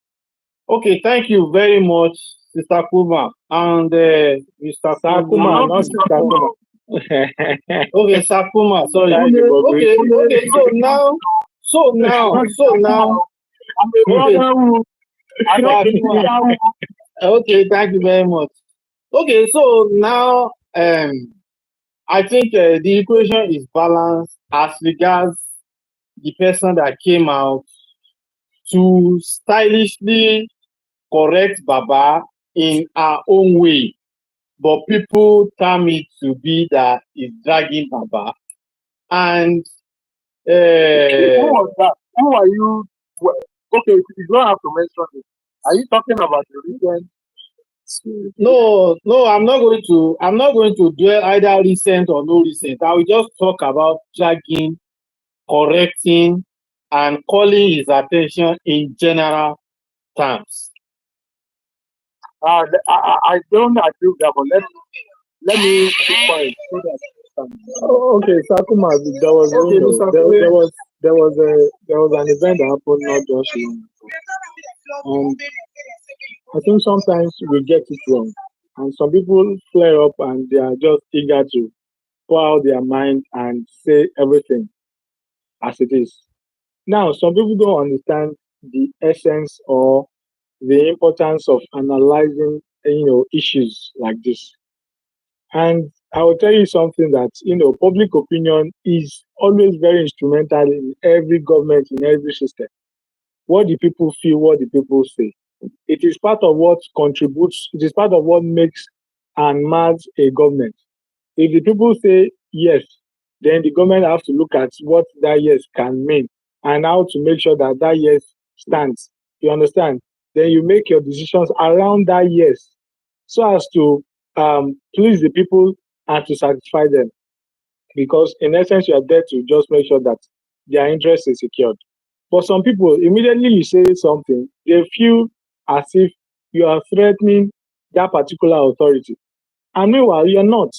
Okay, thank you very much, Sister Kuma. And Mr. Sakuma, not Sister Kuma. Okay, Sakuma, sorry. Okay, so now. Okay, thank you very much. Okay, so now I think the equation is balanced as regards the person that came out to stylishly correct Baba in our own way, but people term it to be that is dragging Baba. And who was that? Who are you? Okay, you don't have to mention it. Are you talking about the recent? No, I'm not going to dwell either recent or no recent. I will just talk about dragging, correcting, and calling his attention in general terms. I don't agree with that, but let me keep quiet so that. Okay, Sakuma, there was an event that happened not just long ago. And I think sometimes we get it wrong, and some people flare up and they are just eager to pour out their mind and say everything as it is. Now, some people don't understand the essence or the importance of analyzing, issues like this. And I will tell you something that, public opinion is always very instrumental in every government, in every system. What the people feel, what the people say. It is part of what contributes, it is part of what makes and marks a government. If the people say yes, then the government have to look at what that yes can mean and how to make sure that that yes stands. You understand? Then you make your decisions around that yes so as to please the people and to satisfy them. Because in essence, you are there to just make sure that their interest is secured. But some people, immediately you say something, they feel as if you are threatening that particular authority. And meanwhile, you're not.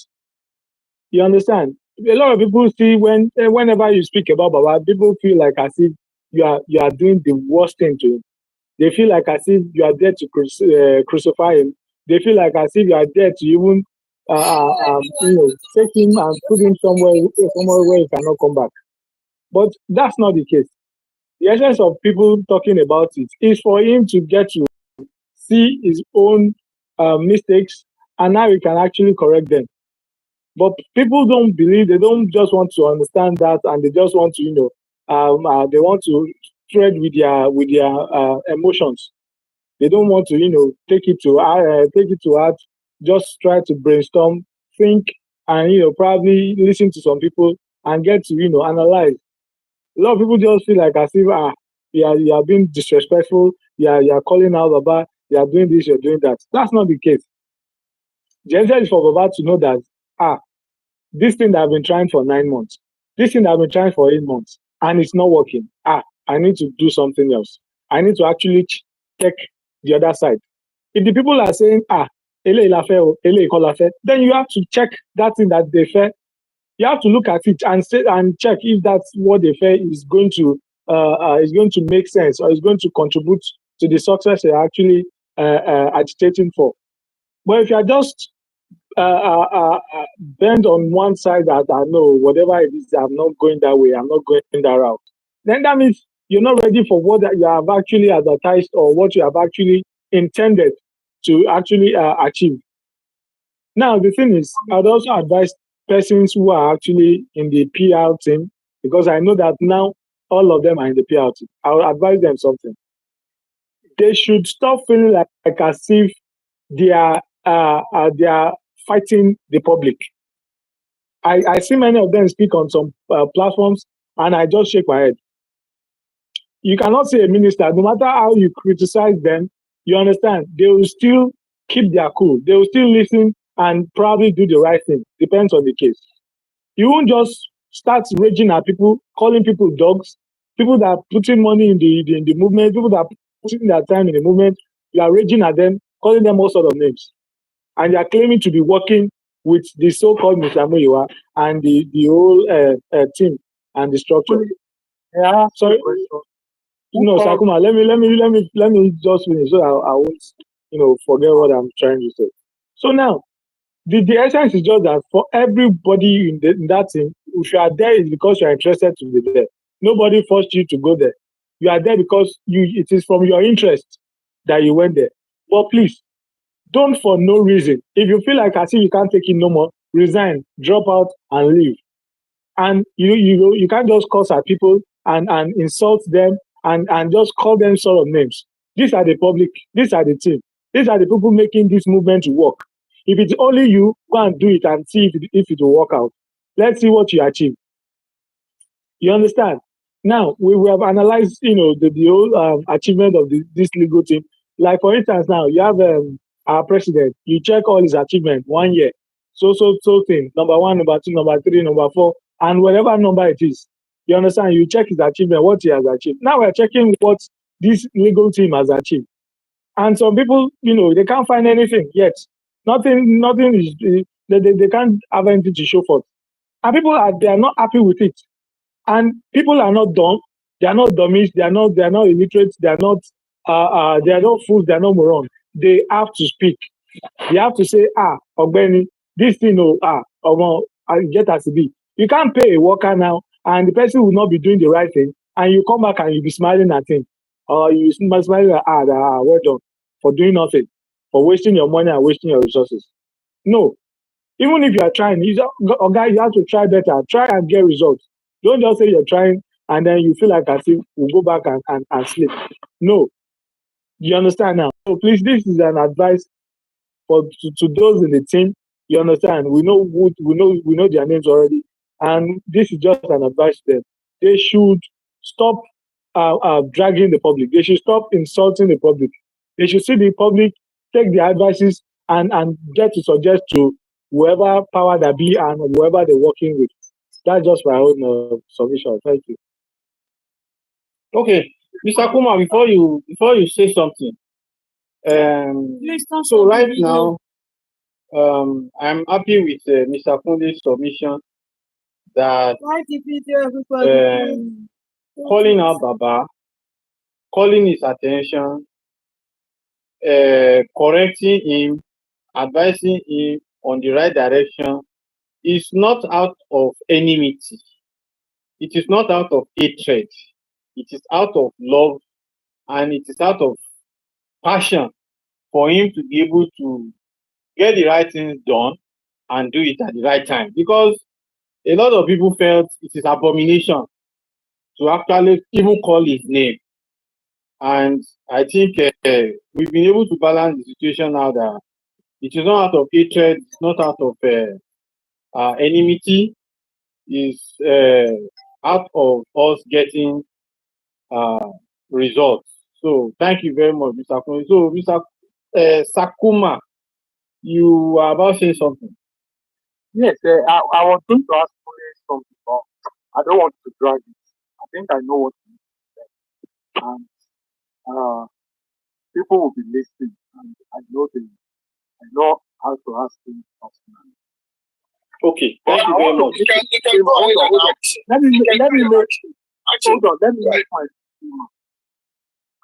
You understand? A lot of people see whenever you speak about Baba, people feel like as if you are doing the worst thing to him. They feel like as if you are there to crucify him. They feel like as if you are there to even take him and put him somewhere where he cannot come back. But that's not the case. The essence of people talking about it is for him to get to see his own mistakes, and now he can actually correct them. But people don't believe, they don't just want to understand that, and they just want to, they want to tread with their emotions. They don't want to, take it to heart. Just try to brainstorm, think, and probably listen to some people and get to analyze. A lot of people just feel like as if you are being disrespectful. You are calling out Baba. You are doing this. You are doing that. That's not the case. The answer is for Baba to know that this thing that I've been trying for 9 months, this thing that I've been trying for 8 months, and it's not working. I need to do something else. I need to actually check the other side. If the people are saying, then you have to check that thing that they fair. You have to look at it and check if that's what they fair is going to make sense or is going to contribute to the success they're actually agitating for. But if you are just bend on one side that I know whatever it is, I'm not going that way, I'm not going that route, then that means you're not ready for what you have actually advertised or what you have actually intended to actually achieve. Now, the thing is, I'd also advise persons who are actually in the PR team, because I know that now all of them are in the PR team. I will advise them something. They should stop feeling like as if they are fighting the public. I see many of them speak on some platforms, and I just shake my head. You cannot say a minister, no matter how you criticize them, you understand, they will still keep their cool. They will still listen and probably do the right thing. Depends on the case. You won't just start raging at people, calling people dogs, people that are putting money in the movement, people that are putting their time in the movement. You are raging at them, calling them all sort of names. And you are claiming to be working with the so-called Mr. Muyiwa and the whole team and the structure. Yeah. Sorry. No, Sakuma, let me just finish so I won't, forget what I'm trying to say. So now, the essence is just that for everybody in that team, if you are there, it's because you are interested to be there. Nobody forced you to go there. You are there because it is from your interest that you went there. But please, don't for no reason. If you feel like as if you can't take it no more, resign, drop out, and leave. And you can't just curse at people and insult them and just call them sort of names. These are the public, these are the team, these are the people making this movement to work. If it's only you, go and do it and see if it will work out. Let's see what you achieve. You understand? Now we have analyzed, the whole achievement of this legal team. Like for instance, now you have our president. You check all his achievements 1 year. So thing. Number 1, number 2, number 3, number 4, and whatever number it is. You understand? You check his achievement, what he has achieved. Now we're checking what this legal team has achieved. And some people, they can't find anything yet. Nothing is. They can't have anything to show for it. And people they are not happy with it. And people are not dumb. They are not dummies. They are not illiterate. They are not fools. They are not morons. They have to speak. They have to say, Ogbeni, this thing, I get as it be. You can't pay a worker now, and the person will not be doing the right thing, and you come back and you be smiling at him, or you be smiling at well done for doing nothing, for wasting your money and wasting your resources. No, even if you are trying, you have to try better. Try and get results. Don't just say you're trying and then you feel like as if we'll go back and sleep. No. You understand now? So please, this is an advice to those in the team. You understand? We know their names already. And this is just an advice to them. They should stop dragging the public. They should stop insulting the public. They should see the public, take the advices and get to suggest to whoever power that be and whoever they're working with. That's just my own submission. Thank you. Okay, Mr. Kuma, before you say something, so right now, I'm happy with Mr. Kunde's submission that calling out Baba, calling his attention, correcting him, advising him on the right direction is not out of enmity. It is not out of hatred. It is out of love, and it is out of passion for him to be able to get the right things done and do it at the right time. Because a lot of people felt it is abomination to actually even call his name. And I think we've been able to balance the situation now that it is not out of hatred, it's not out of enmity, it's out of us getting results. So thank you very much, Mr. Kone. So Mr. Sakuma, you are about to say something. Yes, I was going to ask something, but I don't want to drag it. I think I know what you say. And people will be listening, and I know how to ask things personally. Okay, thank you very much. You can go ahead and ask. Let me make my statement.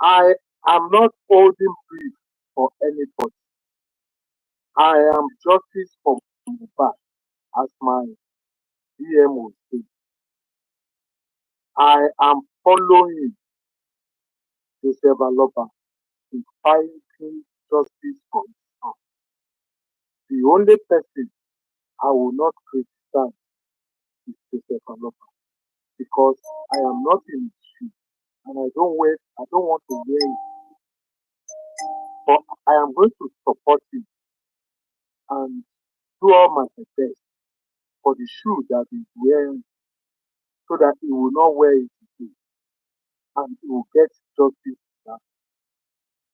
I am not holding brief for anybody. I am justice for Mohbad, as my DMO says. I am following Joseph Aloba in fighting justice for his son. The only person I will not criticize is Joseph Aloba because I am not in his shoes and I don't want to wear it. But I am going to support him and do all my best for the shoe that he's wearing so that he will not wear it again and he will get justice for that.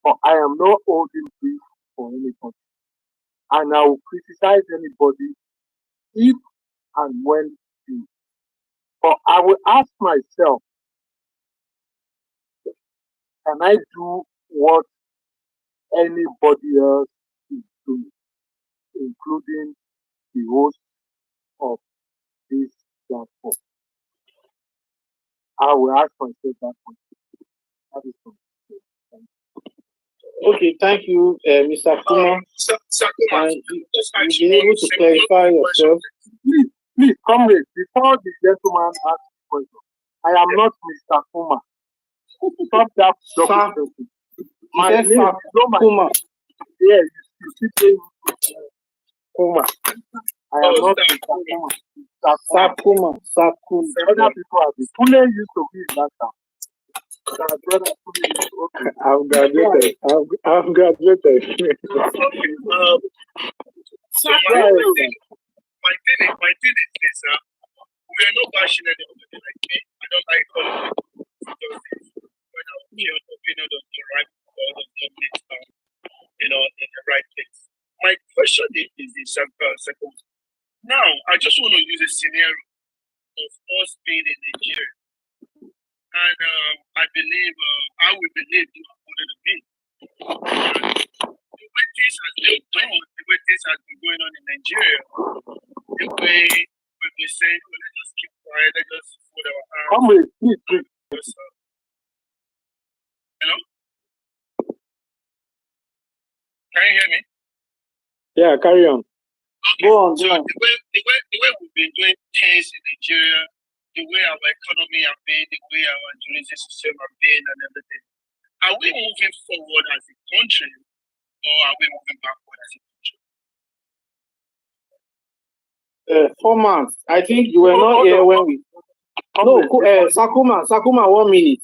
But I am not holding grief for anybody. And I will criticize anybody if and when due. But I will ask myself, can I do what anybody else is doing, including the host of this platform? I will ask myself that question. That is all. Thank Okay, thank you, Mr. Kuma. Sakuma, And just you've ask been one able to simple clarify question. yourself. you. Please, comrade, before the gentleman asks the question, I am not Mr. Kuma. Stop that Sam, double talking. he My said name, you know my Kuma. yeah, you keep saying Kuma. I am not Mr. Kuma. Mr. Kuma. Sakuma. Other people have been. Kule used to be in that town. My brother Kule used to okay. I've graduated. I've graduated. So my thing is this, we are not bashing anybody like me. I don't like all of it. We're not opinion of the right or the government, in the right place. My question is this, second. Now, I just want to use a scenario of us being in Nigeria. And I will believe you are going to be. The way things has been done, the way things has been going on in Nigeria, the way we've been saying, well, let's just keep quiet, let's just fold our hands. Comrade, please. Hello? Can you hear me? Yeah, carry on. Okay. Go on. So the way we've been doing things in Nigeria, the way our economy has been, the way our justice system has been and everything, are we moving forward as a country or are we moving backward as a country? 4 months. I think you were not here when we. No, Sakuma, 1 minute.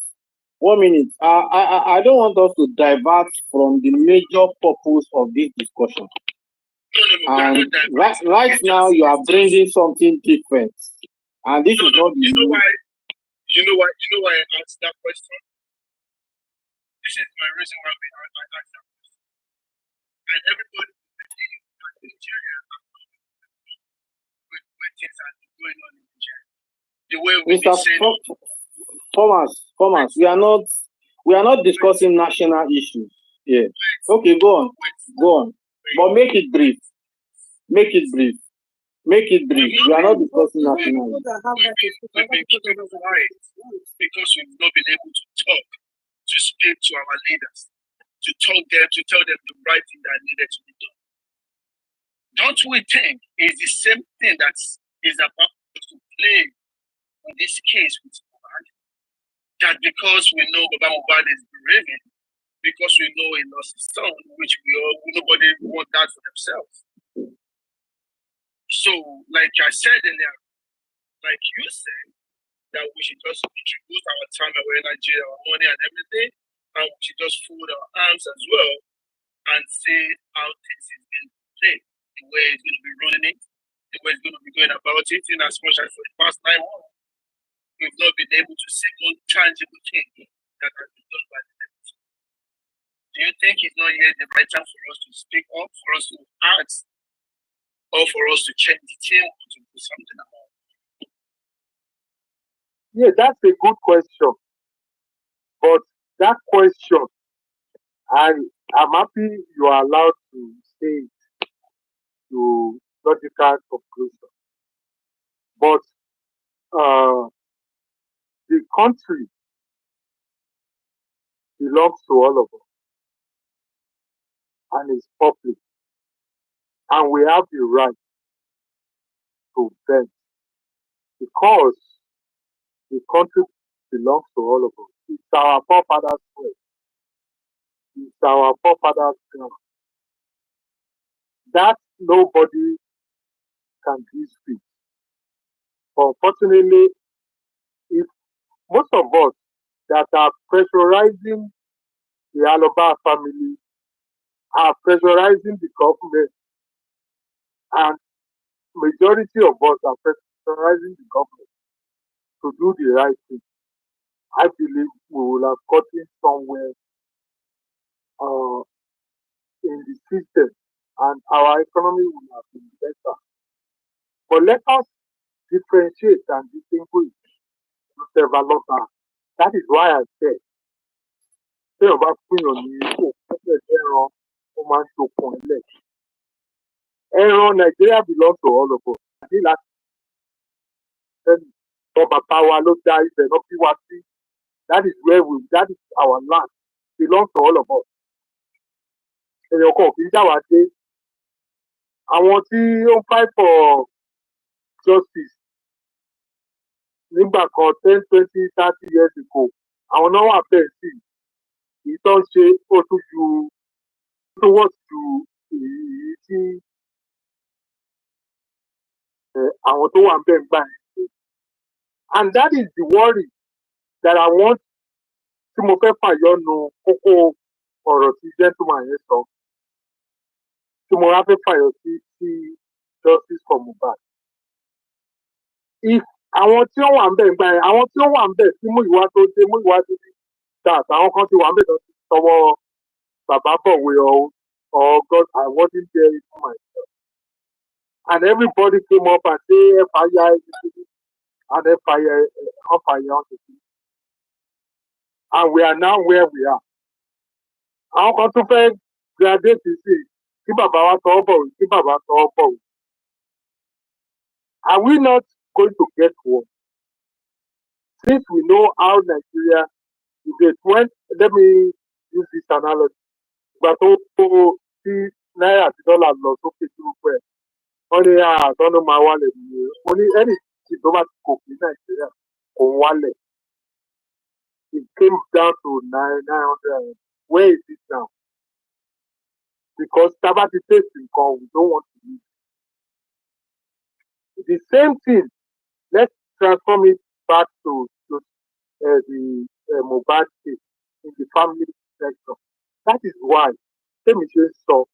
1 minute. I don't want us to divert from the major purpose of this discussion. No, And right now you are bringing something different, and this is not. You know why I asked that question? This is my reason why I asked that question. And everybody in Nigeria with things that are going on in Nigeria. The way we Thomas, we are not discussing national issues. Yeah. Okay, go on. But make it brief. We are not discussing national issues. We've been keeping quiet because we've not been able to talk, to speak to our leaders, to tell them the right thing that needed to be done. Don't we think it's the same thing that is about to play in this case with Mohbad? That because we know Mohbad is bereaving, because we know he lost his son, which nobody want that for themselves. So, like I said earlier, like you said, that we should just introduce our time away in Nigeria, our money and everything, and we should just fold our arms as well and see how things is being played, the way it's going to be running it, the way it's going to be going about it, in as much as for the past 9 months, we've not been able to see one tangible thing that has been done by the leaders. Do you think it's not yet the right time for us to speak up, for us to ask, or for us to change the team or to do something about it? Yeah, that's a good question. But that question, I'm happy you are allowed to say it to logical conclusion. But the country belongs to all of us and is public. And we have the right to vent because the country belongs to all of us. It's our forefathers' way. is our forefathers' ground. That nobody can dispute. Unfortunately, if most of us that are pressurizing the Aloba family are pressurizing the government, and majority of us are pressurizing the government to do the right thing, I believe we will have gotten somewhere uh, in the system and our economy will have been better. But let us differentiate and distinguish Aloba. That is why I said, téèyàn bá fúnyàn ní òkúta ẹran ó máa ń ṣokùn ẹlẹ̀. Ẹran Nigeria belong to all of us. Àní láti tẹ́lẹ̀ wọn bàbá wa ló dá ibẹ̀ náà bí wá sí. That is where that is our land. Belongs to all of us. Èèyàn kan ò kì í já wa dé. Àwọn tí ó ń fight for justice nígbà kan 10, 20, 30 years ago, àwọn náà wà bẹ́ẹ̀ sí. Èyí tó ń ṣe ó tún ju tó wọ́n ju èyí tí àwọn tó wà ń bẹ̀ ń gbà yẹn. And that is the worry that I want tí mo fẹ́ fàyọnu kókó ọ̀rọ̀ tí gentleman yẹn sọ. Tí mo wá fẹ́ fàyọ sí justice for Mohbad. If àwọn tí ó wà ń bẹ̀ ń gbà yẹn, àwọn tí ó wà ń bẹ̀ tí Múyìwá tó dé Múyìwá tó dé that àwọn kan ti wà ń bẹ̀ tó ti tọwọ́ bàbá bọ̀wé or God, I wasn't there even myself. And everybody came up and say FIR and FIR on the thing. And we are now where we are. Àwọn kan tún fẹ́ graduate sí kí bàbá wa tọwọ́ bọ̀wé kí bàbá tọwọ́ bọ̀wé. Are we not going to get one? Since we know how Nigeria is, let me use this analogy. Ìgbà tó tí náírà àti dọ́là lọ sókè tí ó pẹ́, wọ́n ní àtọ́nú máa wálẹ̀ nìyẹn. Mo ní ẹnì tí tó bá ti kò ní Nàìjíríà kò ń wálẹ̀. It came down to 900. Where is it now? Because Tabati takes income, we don't want to use it. The same thing, let's transform it back to the Mohbad case in the family sector. That is why Temi saw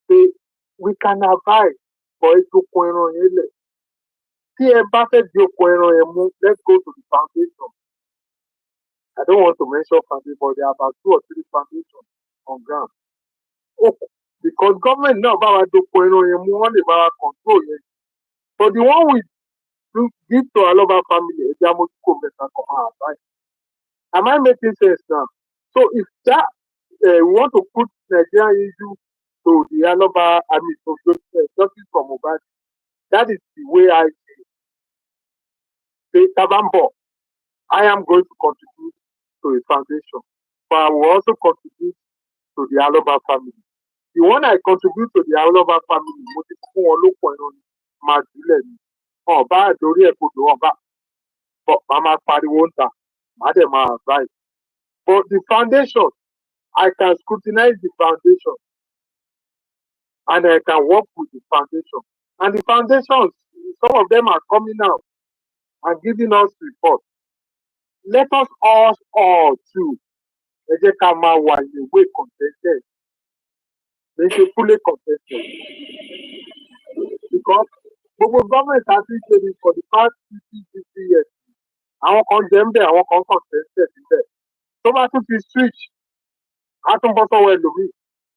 we can advise for it to ẹran yẹn lẹ̀. Tí ẹ bá fẹ́ di oko ẹran yẹn mú, let's go to the foundation. I don't want to mention foundation, but there are about 2 or 3 foundations on ground. Okay. Because government náà bá wa doko ẹran yẹn mú, wọ́n lè bá wa control yẹn. But the one we do give to Aloba family, ẹ̀jẹ̀ amójúkò mẹ́ta kan máa advise. Am I making sense now? So if that we want to put Nigerian issue to the Aloba, I mean to justice for Mohbad, that is the way I see it. Say Tabambo, I am going to contribute to a foundation, but I will also contribute to the Aloba family. The one I contribute to the Aloba family, mo ti fún wọn lóko ẹran ni máa jùlẹ̀ ni. Wọn bá àdórí ẹ̀ kodò wọn bá máa pariwo ń ta, màá dẹ̀ máa advise. But the foundation, I can scrutinize the foundation and I can work with the foundation. And the foundations, some of them are coming out and giving us reports. Let us all too, ẹ jẹ́ ká máa wà in a way contented. They should fully contented. Because gbogbo government has been saying for the past 50 years, àwọn kan jẹ́ ń bẹ̀, àwọn kan contented níbẹ̀. Tó bá tún ti switch, á tún bọ́ sọ́wọ́ ẹlòmíì.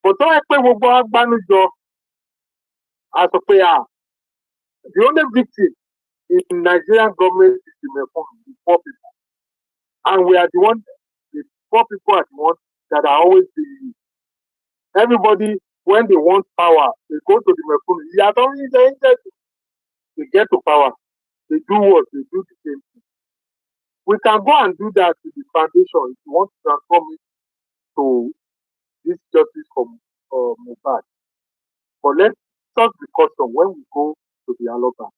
Kò tó ẹ pé gbogbo agbánújọ, a sọ pé the only victim in Nigerian government is the poor people. And we are the poor people are the ones that are always the everybody, when they want power, they go to the Mekunu. They get to power. They do what? They do the same thing. We can go and do that to the foundation if you want to transform it to this justice for Mohbad. But let's just be cautious when we go to the Aloba.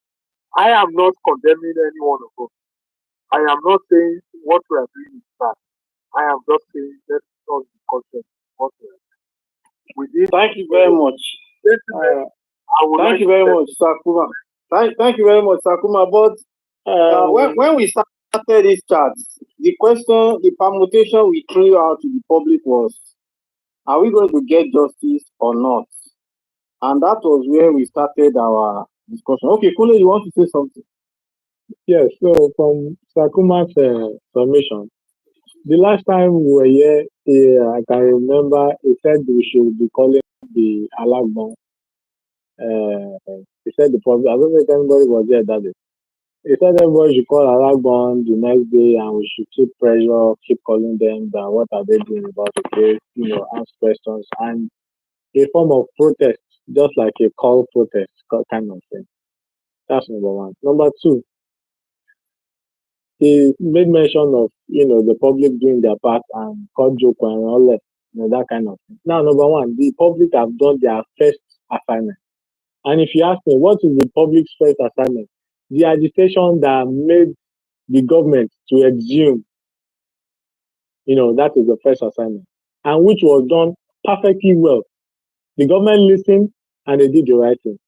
I am not condemning any one of us. I am not saying what we are doing is bad. I am just saying let's just be cautious. But with this, Thank you very much. I would Thank like you to very say much, Sakuma. Thank you very much, Sakuma. But when we started this chat, the question, the permutation we threw out to the public was, are we going to get justice or not? And that was where we started our discussion. Okay, Kule, you want to say something? Yes, so from Sakuma's submission, the last time we were here, I can remember he said we should be calling the Alagbon. He said the public, I don't know if anybody was there that day. He said everybody should call Alagbon the next day and we should keep pressure, keep calling them that what are they doing about the case, ask questions and a form of protest, just like a call protest kind of thing. That's number one. Number two, he made mention of the public doing their part and cut joke and all that, that kind of thing. Now, number one, the public have done their first assignment, and if you ask me what is the public's first assignment, the agitation that made the government to exhume, that is the first assignment, and which was done perfectly well. The government listened and they did the right thing.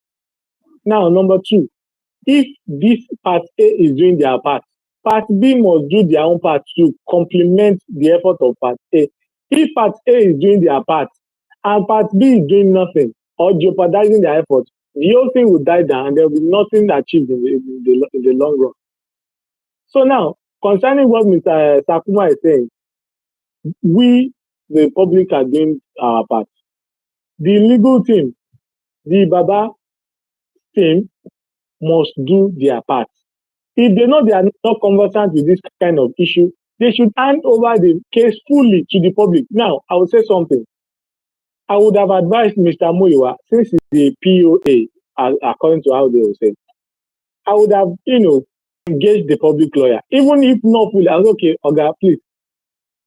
Now, number two, if this part A is doing their part, part B must do their own part to complement the effort of part A. If part A is doing their part and part B is doing nothing or jeopardizing their effort, the whole thing will die down and there will be nothing achieved in the long run. So now, concerning what Mr. Sakuma is saying, we, the public, are doing our part. The legal team, the Baba team, must do their part. If they know they are not conversant with this kind of issue, they should hand over the case fully to the public. Now, I will say something. I would have advised Mr. Muiwa, since he's the POA, according to how they will say, I would have, engaged the public lawyer. Even if not fully, I was okay, Oga, please,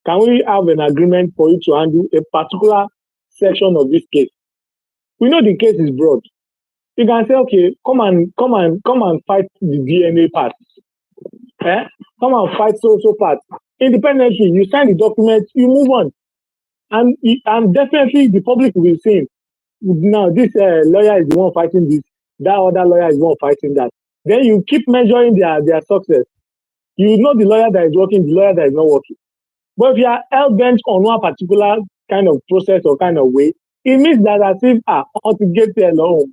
can we have an agreement for you to handle a particular section of this case? We know the case is broad. You can say, okay, come and fight the DNA part. Come and fight so part. Independently, you sign the document, you move on. And definitely the public will be saying, now this lawyer is the one fighting this, that other lawyer is the one fighting that. Then you keep measuring their success. You know the lawyer that is working, the lawyer that is not working. But if you are hell bent on one particular kind of process or kind of way, it means that as if to get there alone,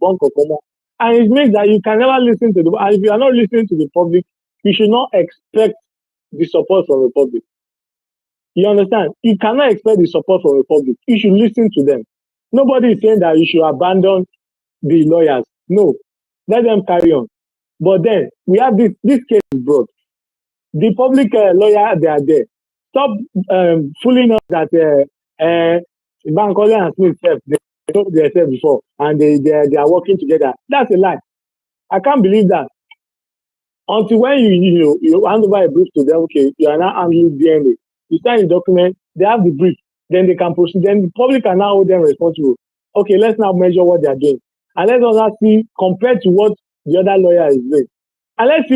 and it means that you can never listen to and if you are not listening to the public, you should not expect the support from the public. You understand? You cannot expect the support from the public. You should listen to them. Nobody is saying that you should abandon the lawyers. No, let them carry on. But then we have this case is broad. The public lawyer, they are there. Stop fooling us that Bankole and Smith they know themselves before and they are working together. That's a lie. I can't believe that. Until when you hand over a brief to them, okay, you are now handling DNA. You sign the document, they have the brief, then they can proceed. Then the public can now hold them responsible. Okay, let's now measure what they are doing. And let's also see compared to what the other lawyer is doing. And let's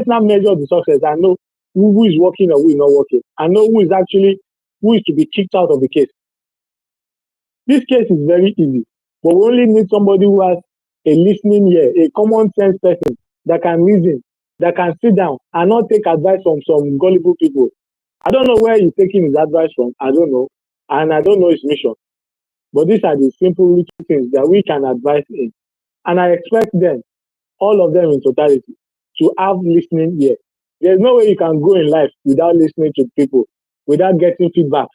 now measure the success and know who is working or who is not working. And know who is to be kicked out of the case. This case is very easy, but we only need somebody who has a listening ear, a common sense person that can reason, that can sit down and not take advice from some gullible people. I don't know where he's taking his advice from. I don't know. And I don't know his mission. But these are the simple little things that we can advise in. And I expect them, all of them in totality, to have listening ear. There's no way you can go in life without listening to people, without getting feedback.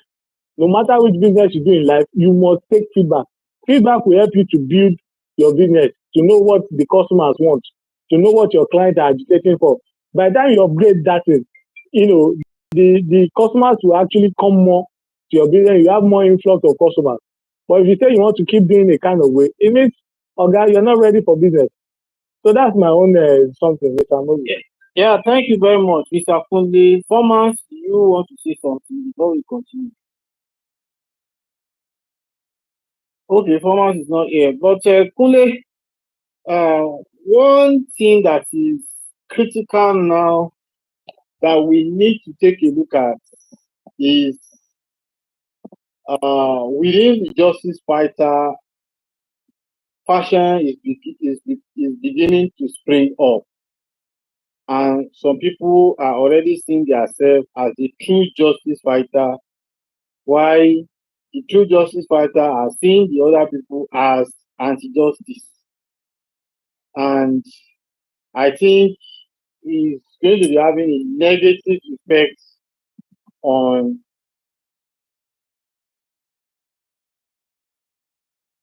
No matter which business you do in life, you must take feedback. Feedback will help you to build your business, to know what the customers want, to know what your clients are agitating for. By the time you upgrade that thing, the customers will actually come more to your business. You have more influx of customers. But if you say you want to keep doing a kind of way, it means, you're not ready for business. So that's my own something, Mr. Moses. Yeah, thank you very much, Mr. Kunle. Thomas, you want to say something before we continue? Okay, Thomas is not here. But Kunle, one thing that is critical now that we need to take a look at is within the justice fighter, fashion is beginning to spring up, and some people are already seeing themselves as the true justice fighter, while the true justice fighter are seeing the other people as anti-justice. And I think it's going to be having a negative effect on